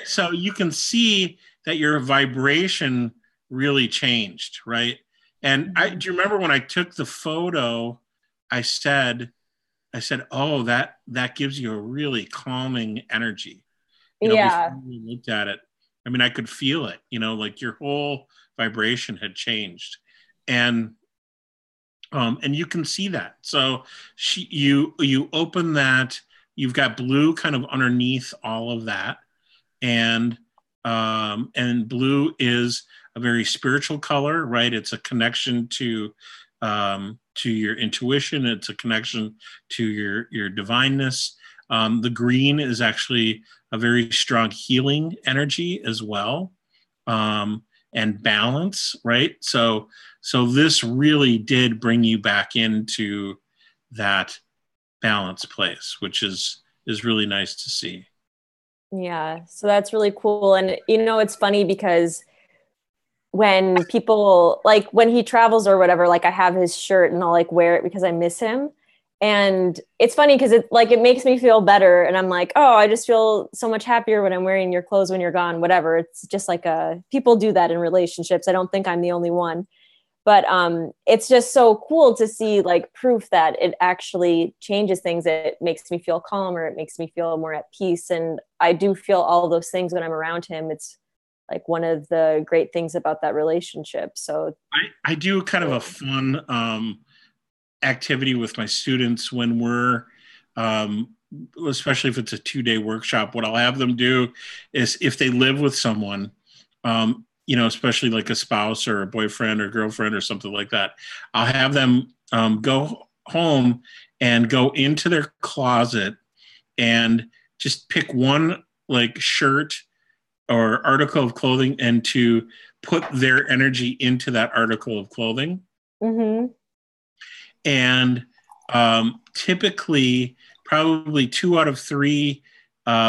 So you can see that your vibration really changed, right? And do you remember when I took the photo, I said, oh, that gives you a really calming energy. Before we looked at it, I mean, I could feel it, like your whole vibration had changed. And you can see that. So you open that, you've got blue kind of underneath all of that. And blue is a very spiritual color, right? It's a connection to your intuition. It's a connection to your divineness. The green is actually a very strong healing energy as well, and balance, right? So this really did bring you back into that balance place, which is really nice to see. Yeah, so that's really cool. And it's funny because when people, like when he travels or whatever, like I have his shirt and I'll like wear it because I miss him. And it's funny because it makes me feel better. And I'm like, oh, I just feel so much happier when I'm wearing your clothes when you're gone, whatever. It's just like people do that in relationships. I don't think I'm the only one. But it's just so cool to see like proof that it actually changes things. It makes me feel calmer. It makes me feel more at peace. And I do feel all those things when I'm around him. It's like one of the great things about that relationship. So I do kind of a fun activity with my students when we're, especially if it's a 2-day workshop. What I'll have them do is, if they live with someone, especially like a spouse or a boyfriend or girlfriend or something like that, I'll have them go home and go into their closet and just pick one like shirt or article of clothing and to put their energy into that article of clothing. Mm-hmm. And typically, probably 2 out of 3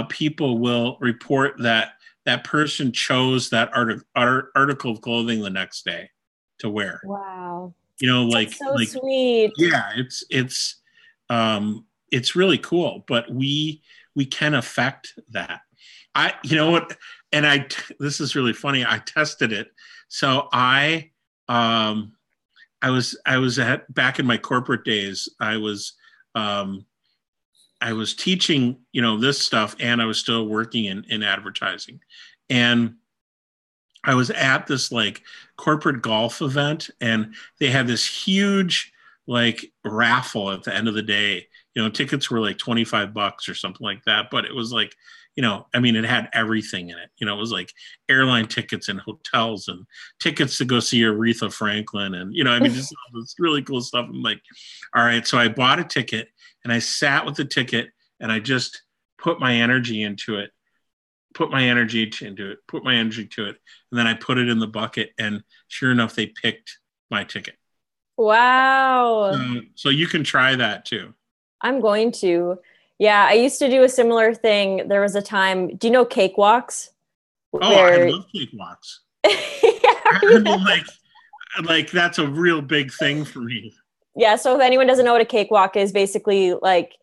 people will report that that person chose that article of clothing the next day to wear. Wow. That's so sweet. Yeah, it's really cool, but we can affect that. This is really funny. I tested it. So I was back in my corporate days. I was teaching, this stuff, and I was still working in advertising. And I was at this like corporate golf event, and they had this huge like raffle at the end of the day. Tickets were like $25 or something like that, but it was like, it had everything in it. It was like airline tickets and hotels and tickets to go see Aretha Franklin. And, just all this really cool stuff. I'm like, all right. So I bought a ticket and I sat with the ticket and I just put my energy into it, put my energy to it. And then I put it in the bucket, and sure enough, they picked my ticket. Wow. So you can try that too. I'm going to. Yeah, I used to do a similar thing. There was a time, do you know cakewalks? I love cakewalks. Like that's a real big thing for me. Yeah, so if anyone doesn't know what a cakewalk is, basically like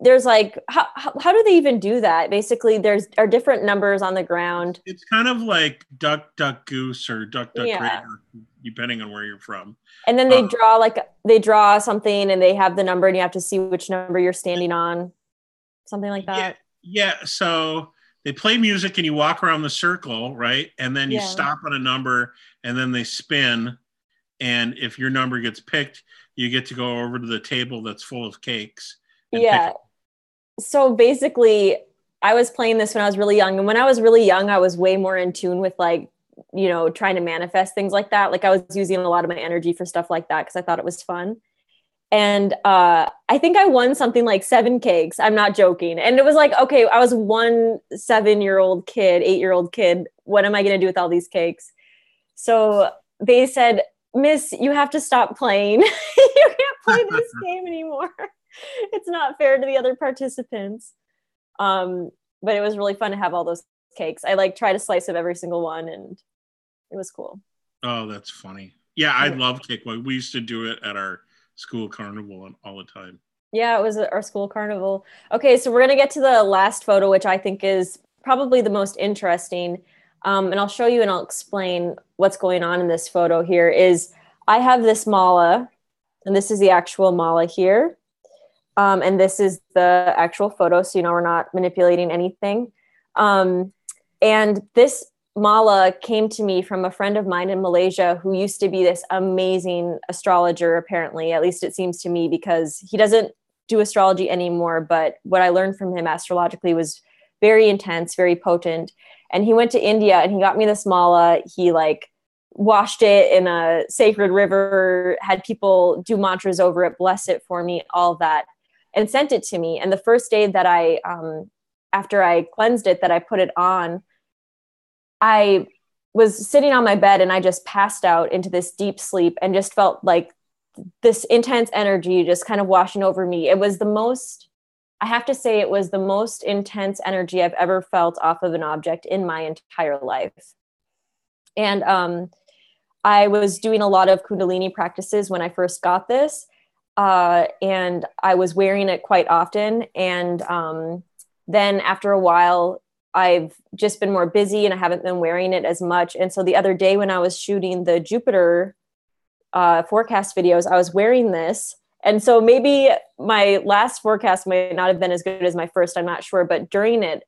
there's like how do they even do that? Basically are different numbers on the ground. It's kind of like duck goose or duck yeah. Raider, depending on where you're from. And then they draw something and they have the number and you have to see which number you're standing on. Something like that. Yeah. So they play music and you walk around the circle, right? And then you stop on a number and then they spin. And if your number gets picked, you get to go over to the table that's full of cakes. Yeah. So basically, I was playing this when I was really young. And when I was really young, I was way more in tune with like you know, trying to manifest things like that. Like I was using a lot of my energy for stuff like that because I thought it was fun. And I think I won something like 7 cakes. I'm not joking. And it was like, okay, I was one 7-year-old kid, 8-year-old kid. What am I going to do with all these cakes? So they said, Miss, you have to stop playing. You can't play this game anymore. It's not fair to the other participants. But it was really fun to have all those cakes. I like tried a slice of every single one, and it was cool. Oh, that's funny. Yeah, I love cake. We used to do it at our school carnival all the time. Yeah, it was our school carnival. Okay, so we're going to get to the last photo, which I think is probably the most interesting. And I'll show you and I'll explain what's going on in this photo here. Is I have this mala, and this is the actual mala here. And this is the actual photo, so you know we're not manipulating anything. And this mala came to me from a friend of mine in Malaysia who used to be this amazing astrologer, apparently. At least it seems to me, because he doesn't do astrology anymore. But what I learned from him astrologically was very intense, very potent. And he went to India and he got me this mala. He like washed it in a sacred river, had people do mantras over it, bless it for me, all that, and sent it to me. And the first day that I, after I cleansed it, that I put it on, I was sitting on my bed and I just passed out into this deep sleep and just felt like this intense energy just kind of washing over me. It was the most, I have to say, it was the most intense energy I've ever felt off of an object in my entire life. And I was doing a lot of Kundalini practices when I first got this. And I was wearing it quite often. And then after a while, I've just been more busy and I haven't been wearing it as much. And so the other day when I was shooting the Jupiter forecast videos, I was wearing this. And so maybe my last forecast might not have been as good as my first, I'm not sure. But during it,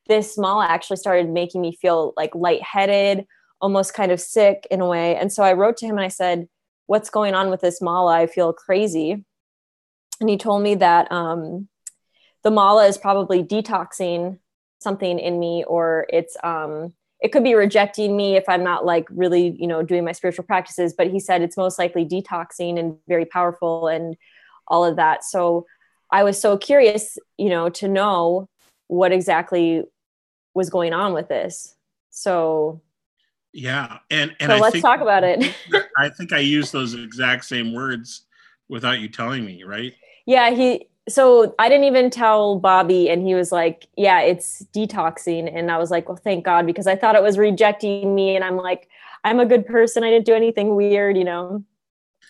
this mala actually started making me feel like lightheaded, almost kind of sick in a way. And so I wrote to him and I said, what's going on with this mala? I feel crazy. And he told me that the mala is probably detoxing something in me, or it's it could be rejecting me if I'm not like really, you know, doing my spiritual practices. But he said it's most likely detoxing and very powerful and all of that. So I was so curious, you know, to know what exactly was going on with this. So yeah, and so let's talk about it. I think I used those exact same words without you telling me, right? Yeah, so I didn't even tell Bobby, and he was like, yeah, it's detoxing. And I was like, well, thank God, because I thought it was rejecting me. And I'm like, I'm a good person. I didn't do anything weird, you know,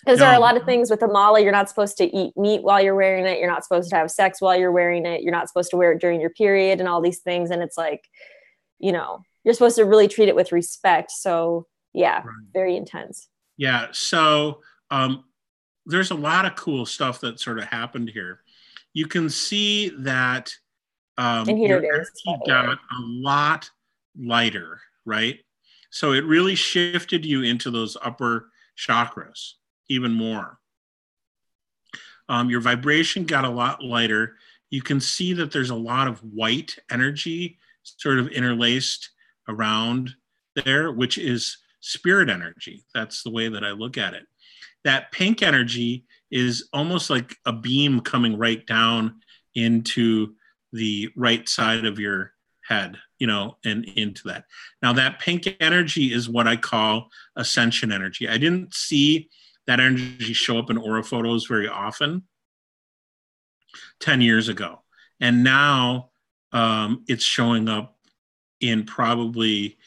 because there are a lot of things with the mala. You're not supposed to eat meat while you're wearing it. You're not supposed to have sex while you're wearing it. You're not supposed to wear it during your period and all these things. And it's like, you know, you're supposed to really treat it with respect. So yeah, right. Very intense. Yeah. So there's a lot of cool stuff that sort of happened here. You can see that and here your energy got a lot lighter, right? So it really shifted you into those upper chakras even more. Your vibration got a lot lighter. You can see that there's a lot of white energy sort of interlaced around there, which is spirit energy. That's the way that I look at it. That pink energy is almost like a beam coming right down into the right side of your head, you know, and into that. Now that pink energy is what I call ascension energy. I didn't see that energy show up in aura photos very often 10 years ago. And now it's showing up in probably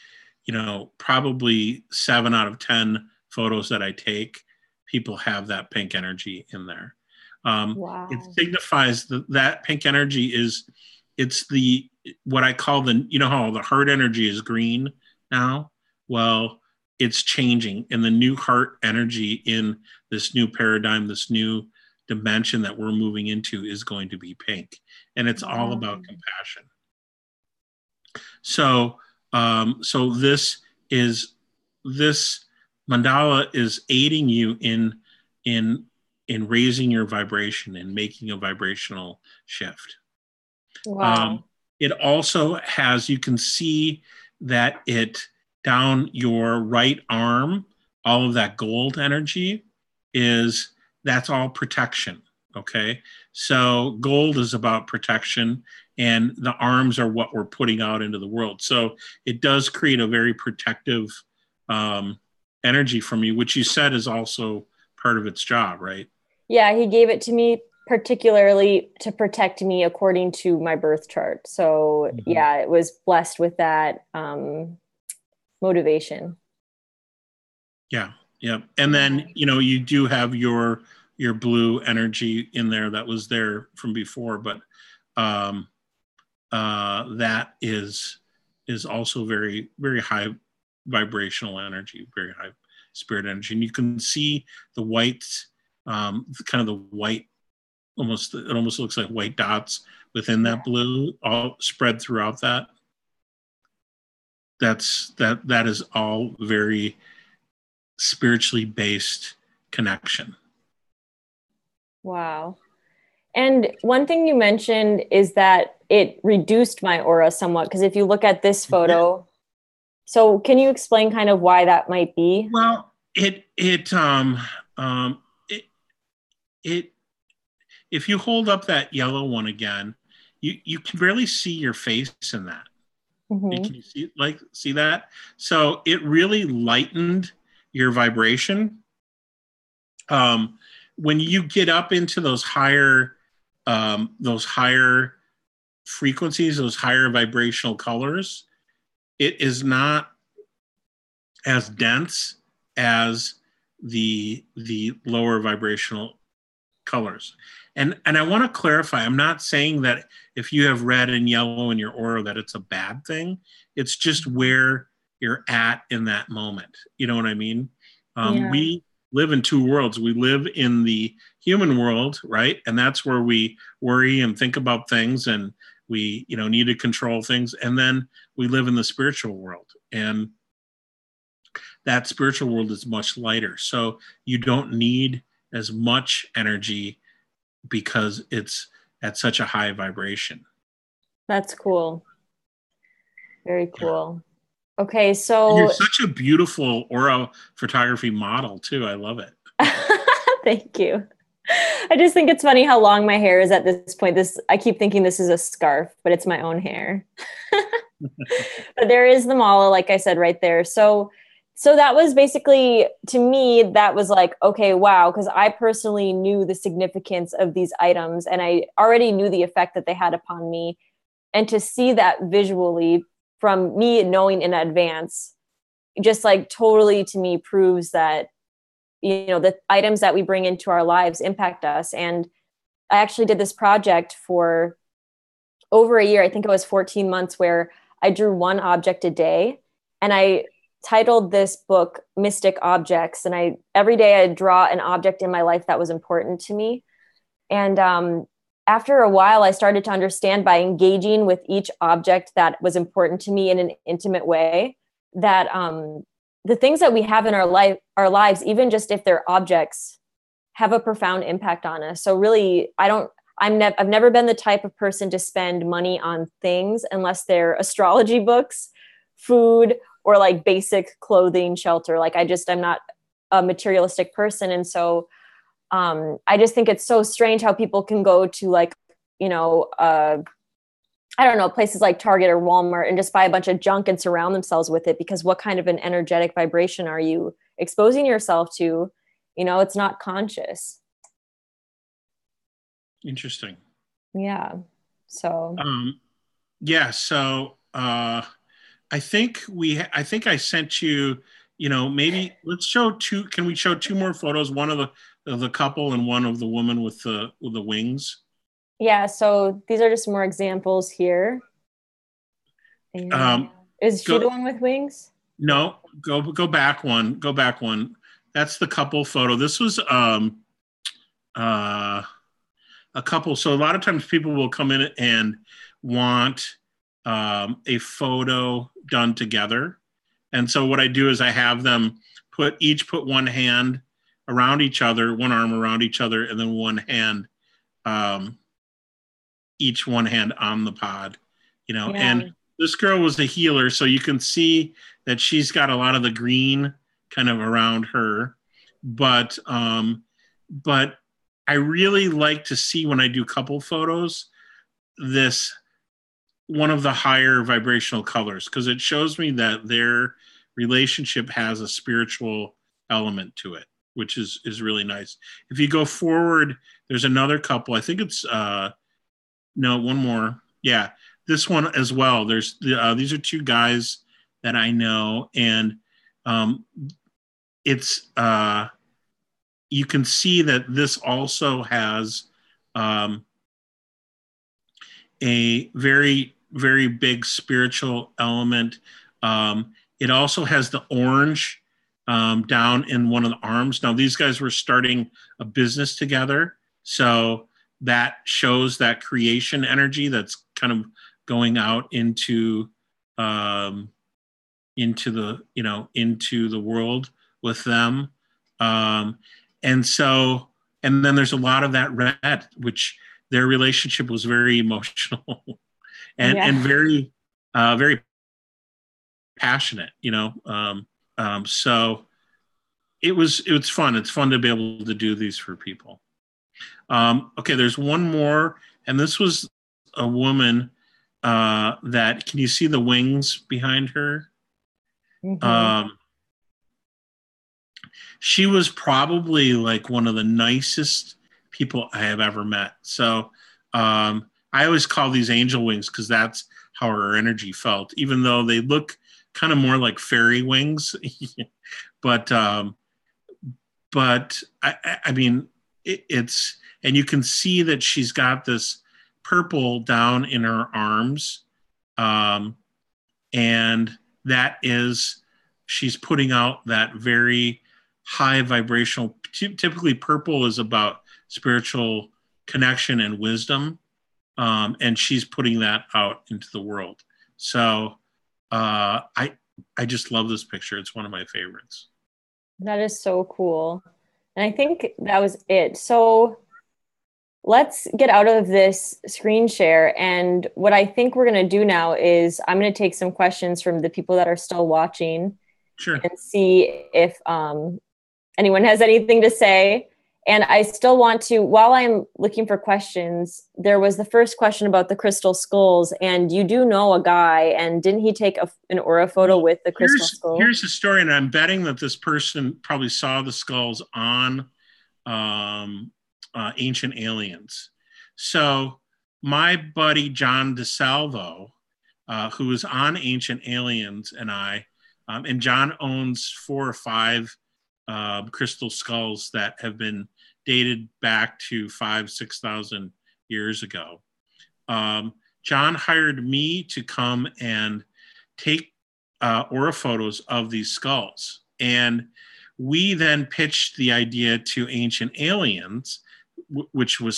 7 out of 10 photos that I take. People have that pink energy in there. Wow. It signifies that pink energy it's what I call you know how the heart energy is green now? Well, it's changing, and the new heart energy in this new paradigm, this new dimension that we're moving into is going to be pink. And it's all about compassion. So, so this mandala is aiding you in raising your vibration and making a vibrational shift. Wow. It also has, you can see that down your right arm, all of that gold energy that's all protection. Okay. So gold is about protection, and the arms are what we're putting out into the world. So it does create a very protective energy from you, which you said is also part of its job, right? Yeah, he gave it to me particularly to protect me according to my birth chart. So yeah, it was blessed with that motivation. Yeah. Yeah. And then, you do have your blue energy in there that was there from before, but that is also very, very high vibrational energy, very high spirit energy. And you can see the white, kind of the white, it almost looks like white dots within that blue, all spread throughout that. That is all very spiritually based connection. Wow. And one thing you mentioned is that it reduced my aura somewhat, because if you look at this photo, so can you explain kind of why that might be? Well, it if you hold up that yellow one again, you can barely see your face in that. Can you see that? So it really lightened your vibration. When you get up into those higher frequencies, those higher vibrational colors, it is not as dense as the lower vibrational colors. And I want to clarify, I'm not saying that if you have red and yellow in your aura that it's a bad thing. It's just where you're at in that moment. You know what I mean? We live in two worlds. We live in the human world, right? And that's where we worry and think about things, and we, need to control things. And then we live in the spiritual world, and that spiritual world is much lighter. So you don't need as much energy because it's at such a high vibration. That's cool. Very cool. Okay, so you're such a beautiful aura photography model too. I love it. Thank you. I just think it's funny how long my hair is at this point. I keep thinking this is a scarf, but it's my own hair. But there is the mala, like I said, right there. So that was basically, to me, that was like, okay, wow, because I personally knew the significance of these items, and I already knew the effect that they had upon me. And to see that visually from me knowing in advance, just like totally to me proves that, the items that we bring into our lives impact us. And I actually did this project for over a year. I think it was 14 months, where I drew one object a day, and I titled this book Mystic Objects. And every day I'd draw an object in my life that was important to me. And after a while, I started to understand, by engaging with each object that was important to me in an intimate way, that the things that we have in our lives, even just if they're objects, have a profound impact on us. So really, I've never been the type of person to spend money on things unless they're astrology books, food, or like basic clothing, shelter. Like I'm not a materialistic person. And so I just think it's so strange how people can go to like, I don't know, places like Target or Walmart and just buy a bunch of junk and surround themselves with it, because what kind of an energetic vibration are you exposing yourself to? It's not conscious. Interesting. Yeah. So. So I think I sent you, maybe let's show two. Can we show two more photos? One of the couple and one of the woman with the wings. Yeah. So these are just more examples here. Is she the one with wings? No, go back one. Go back one. That's the couple photo. This was a couple. So a lot of times people will come in and want a photo done together. And so what I do is I have them put one hand around each other, one arm around each other, and then one hand, each one hand on the pod, and this girl was a healer, so you can see that she's got a lot of the green kind of around her. But I really like to see, when I do couple photos, this one of the higher vibrational colors, because it shows me that their relationship has a spiritual element to it, which is really nice. If you go forward, there's another couple. I think it's no, one more. Yeah, this one as well. There's these are two guys that I know, and it's you can see that this also has a very, very big spiritual element. It also has the orange down in one of the arms. Now, these guys were starting a business together, so that shows that creation energy that's kind of going out into the into the world with them. And then there's a lot of that red, which their relationship was very emotional and very very passionate, so it was fun. It's fun to be able to do these for people. Okay, there's one more, and this was a woman that, can you see the wings behind her? Mm-hmm. She was probably like one of the nicest people I have ever met. So I always call these angel wings because that's how her energy felt, even though they look kind of more like fairy wings. but I mean, it's, and you can see that she's got this purple down in her arms. And that is, she's putting out that very high vibrational, typically purple is about spiritual connection and wisdom. And she's putting that out into the world. So I just love this picture. It's one of my favorites. That is so cool. And I think that was it. So let's get out of this screen share. And what I think we're going to do now is I'm going to take some questions from the people that are still watching. Sure. And see if anyone has anything to say. And I still want to, while I'm looking for questions, there was the first question about the crystal skulls, and you do know a guy, and didn't he take an aura photo with the crystal skull? Here's the story, and I'm betting that this person probably saw the skulls on Ancient Aliens. So my buddy John DeSalvo, who was on Ancient Aliens, and John owns 4 or 5 crystal skulls that have been dated back to 5,000-6,000 years ago. John hired me to come and take aura photos of these skulls. And we then pitched the idea to Ancient Aliens,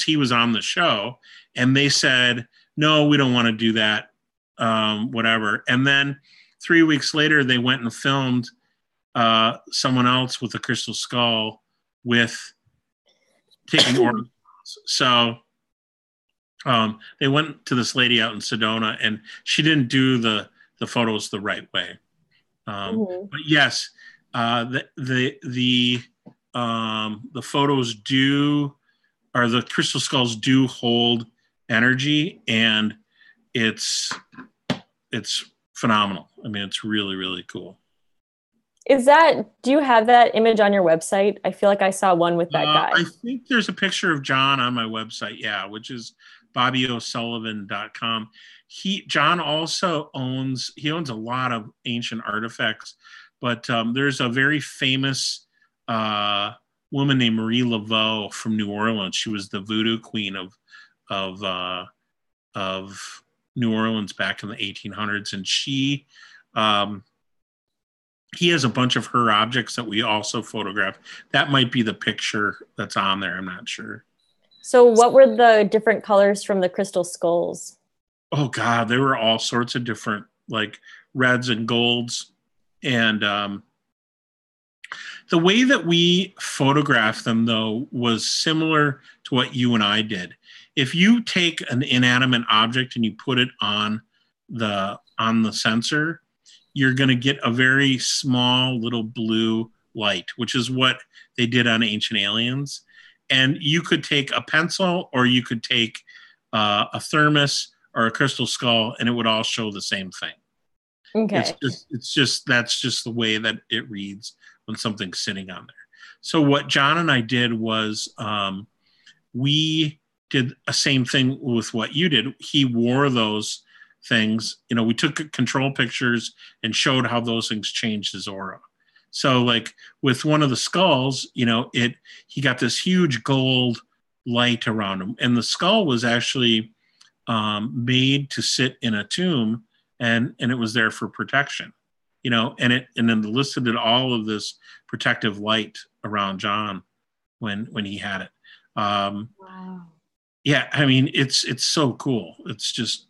he was on the show, and they said, no, we don't want to do that, whatever. And then 3 weeks later, they went and filmed someone else with a crystal skull with taking aura. So they went to this lady out in Sedona, and she didn't do the photos the right way. But yes, the photos do, or the crystal skulls do hold energy, and it's phenomenal. I mean, it's really, really cool. Do you have that image on your website? I feel like I saw one with that guy. I think there's a picture of John on my website, yeah, which is BobbyOSullivan.com. John also owns a lot of ancient artifacts, but there's a very famous woman named Marie Laveau from New Orleans. She was the voodoo queen of New Orleans back in the 1800s, and he has a bunch of her objects that we also photographed. That might be the picture that's on there. I'm not sure. So what were the different colors from the crystal skulls? Oh God, there were all sorts of different, like reds and golds. And the way that we photographed them, though, was similar to what you and I did. If you take an inanimate object and you put it on the on the sensor, you're going to get a very small little blue light, which is what they did on Ancient Aliens. And you could take a pencil, or you could take a thermos or a crystal skull, and it would all show the same thing. Okay. That's just the way that it reads when something's sitting on there. So what John and I did was we did a same thing with what you did. He wore those things. You know, we took control pictures and showed how those things changed his aura. So like with one of the skulls, you know, he got this huge gold light around him, and the skull was actually made to sit in a tomb, and it was there for protection, you know, and then elicited all of this protective light around John when he had it. Wow. Yeah, I mean, it's so cool. It's just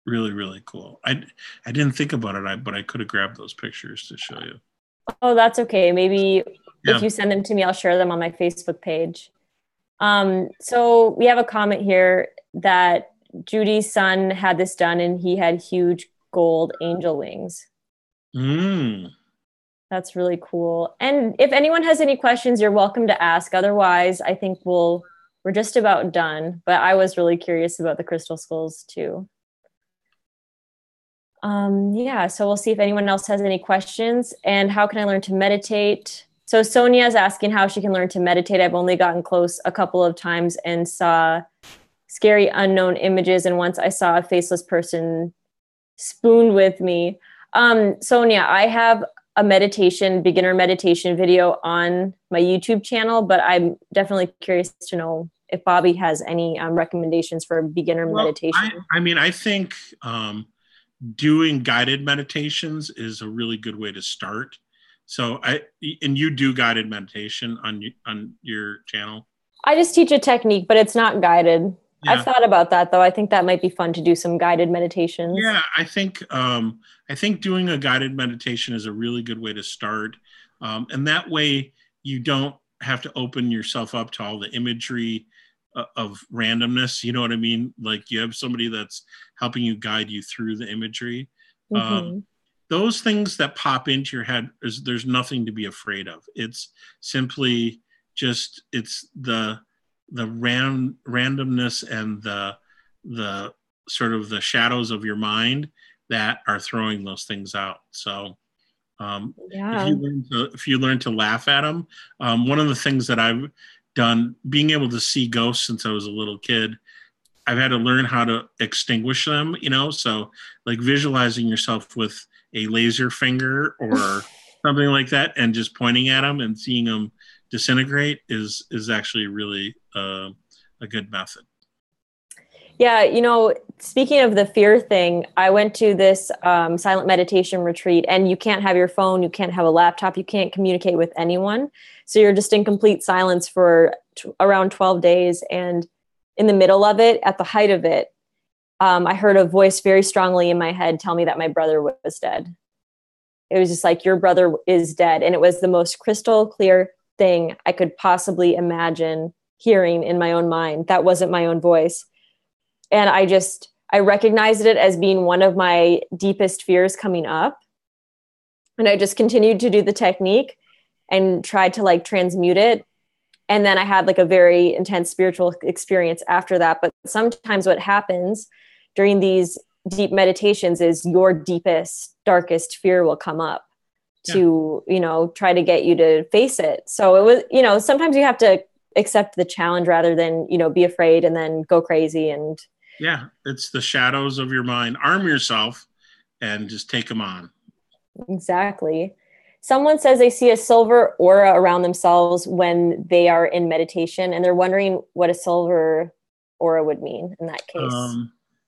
really, really cool. I didn't think about it, but I could have grabbed those pictures to show you. Oh, that's okay. Maybe if you send them to me, I'll share them on my Facebook page. So we have a comment here that Judy's son had this done, and he had huge gold angel wings. That's really cool. And if anyone has any questions, you're welcome to ask. Otherwise, I think we're just about done. But I was really curious about the crystal skulls too. Yeah, so we'll see if anyone else has any questions. And how can I learn to meditate? So Sonia is asking how she can learn to meditate. I've only gotten close a couple of times and saw scary unknown images. And once I saw a faceless person spoon with me. Sonia, I have a beginner meditation video on my YouTube channel, but I'm definitely curious to know if Bobby has any recommendations for beginner meditation. I think doing guided meditations is a really good way to start. So and you do guided meditation on your channel? I just teach a technique, but it's not guided. Yeah. I've thought about that, though. I think that might be fun to do some guided meditations. Yeah, I think doing a guided meditation is a really good way to start. And that way you don't have to open yourself up to all the imagery of randomness. You know what I mean? Like you have somebody that's helping you guide you through the imagery. Those things that pop into your head, there's nothing to be afraid of. It's simply just, it's the randomness and the sort of the shadows of your mind that are throwing those things out. So if you learn to laugh at them, one of the things that I've done, being able to see ghosts since I was a little kid, I've had to learn how to extinguish them, you know, so like visualizing yourself with a laser finger or something like that and just pointing at them and seeing them disintegrate is actually really a good method. Yeah, you know, speaking of the fear thing, I went to this silent meditation retreat, and you can't have your phone, you can't have a laptop, you can't communicate with anyone. So you're just in complete silence for around 12 days. And in the middle of it, at the height of it, I heard a voice very strongly in my head tell me that my brother was dead. It was just like, your brother is dead. And it was the most crystal clear thing I could possibly imagine hearing in my own mind. That wasn't my own voice. And I recognized it as being one of my deepest fears coming up. And I just continued to do the technique and tried to like transmute it. And then I had like a very intense spiritual experience after that. But sometimes what happens during these deep meditations is your deepest, darkest fear will come up to, you know, try to get you to face it. So it was, you know, sometimes you have to accept the challenge rather than, you know, be afraid and then go crazy. And yeah, it's the shadows of your mind. Arm yourself and just take them on. Exactly. Someone says they see a silver aura around themselves when they are in meditation, and they're wondering what a silver aura would mean in that case.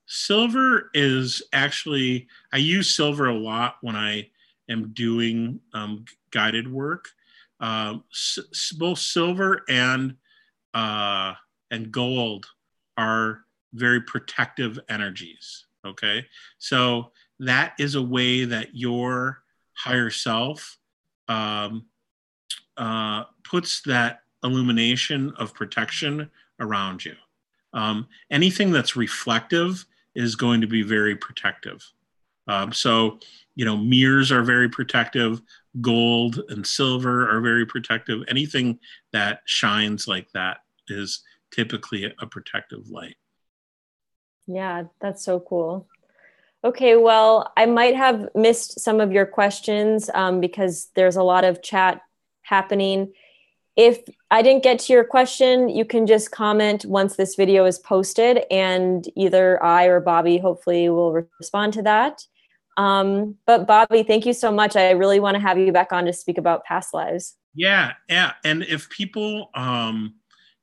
Silver is actually, I use silver a lot when I am doing guided work. Both silver and gold are very protective energies. Okay. So that is a way that your higher self puts that illumination of protection around you. Anything that's reflective is going to be very protective. So, mirrors are very protective. Gold and silver are very protective. Anything that shines like that is typically a protective light. Yeah, that's so cool. Okay, well, I might have missed some of your questions because there's a lot of chat happening. If I didn't get to your question, you can just comment once this video is posted, and either I or Bobby hopefully will respond to that. But Bobby, thank you so much. I really want to have you back on to speak about past lives. Yeah. And if people,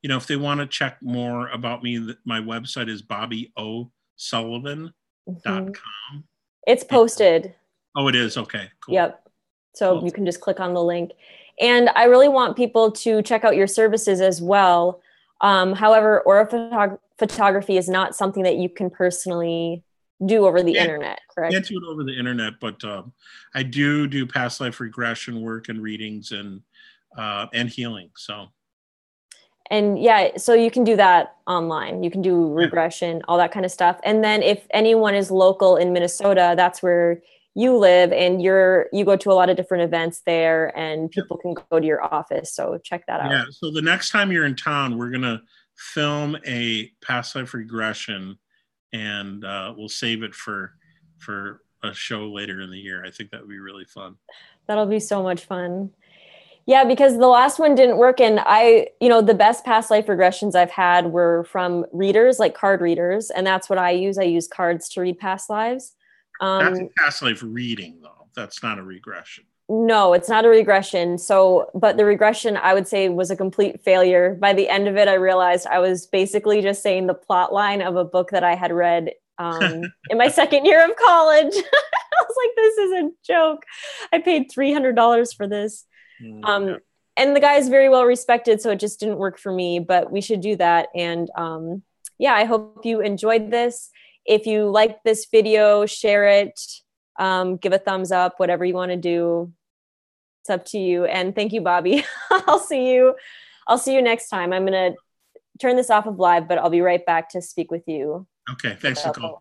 if they want to check more about me, my website is BobbyOSullivan.com. Mm-hmm. It's posted. Oh, it is? Okay, cool. Yep. So cool. You can just click on the link. And I really want people to check out your services as well. However, aura photography is not something that you can personally do over the internet, correct? Can't do it over the internet, but I do past life regression work and readings and healing. So. And yeah, so you can do that online. You can do regression, all that kind of stuff. And then if anyone is local in Minnesota, that's where you live, and you go to a lot of different events there, and people can go to your office. So check that out. Yeah. So the next time you're in town, we're going to film a past life regression, and we'll save it for a show later in the year. I think that would be really fun. That'll be so much fun. Yeah, because the last one didn't work. And the best past life regressions I've had were from readers, like card readers. And that's what I use. I use cards to read past lives. That's a past life reading, though. That's not a regression. No, it's not a regression. But the regression, I would say, was a complete failure. By the end of it, I realized I was basically just saying the plot line of a book that I had read in my second year of college. I was like, this is a joke. I paid $300 for this. And the guy is very well respected, so it just didn't work for me, but we should do that. And I hope you enjoyed this. If you like this video, share it, give a thumbs up, whatever you want to do. It's up to you. And thank you, Bobby. I'll see you next time. I'm going to turn this off of live, but I'll be right back to speak with you. Okay. Thanks, Nicole.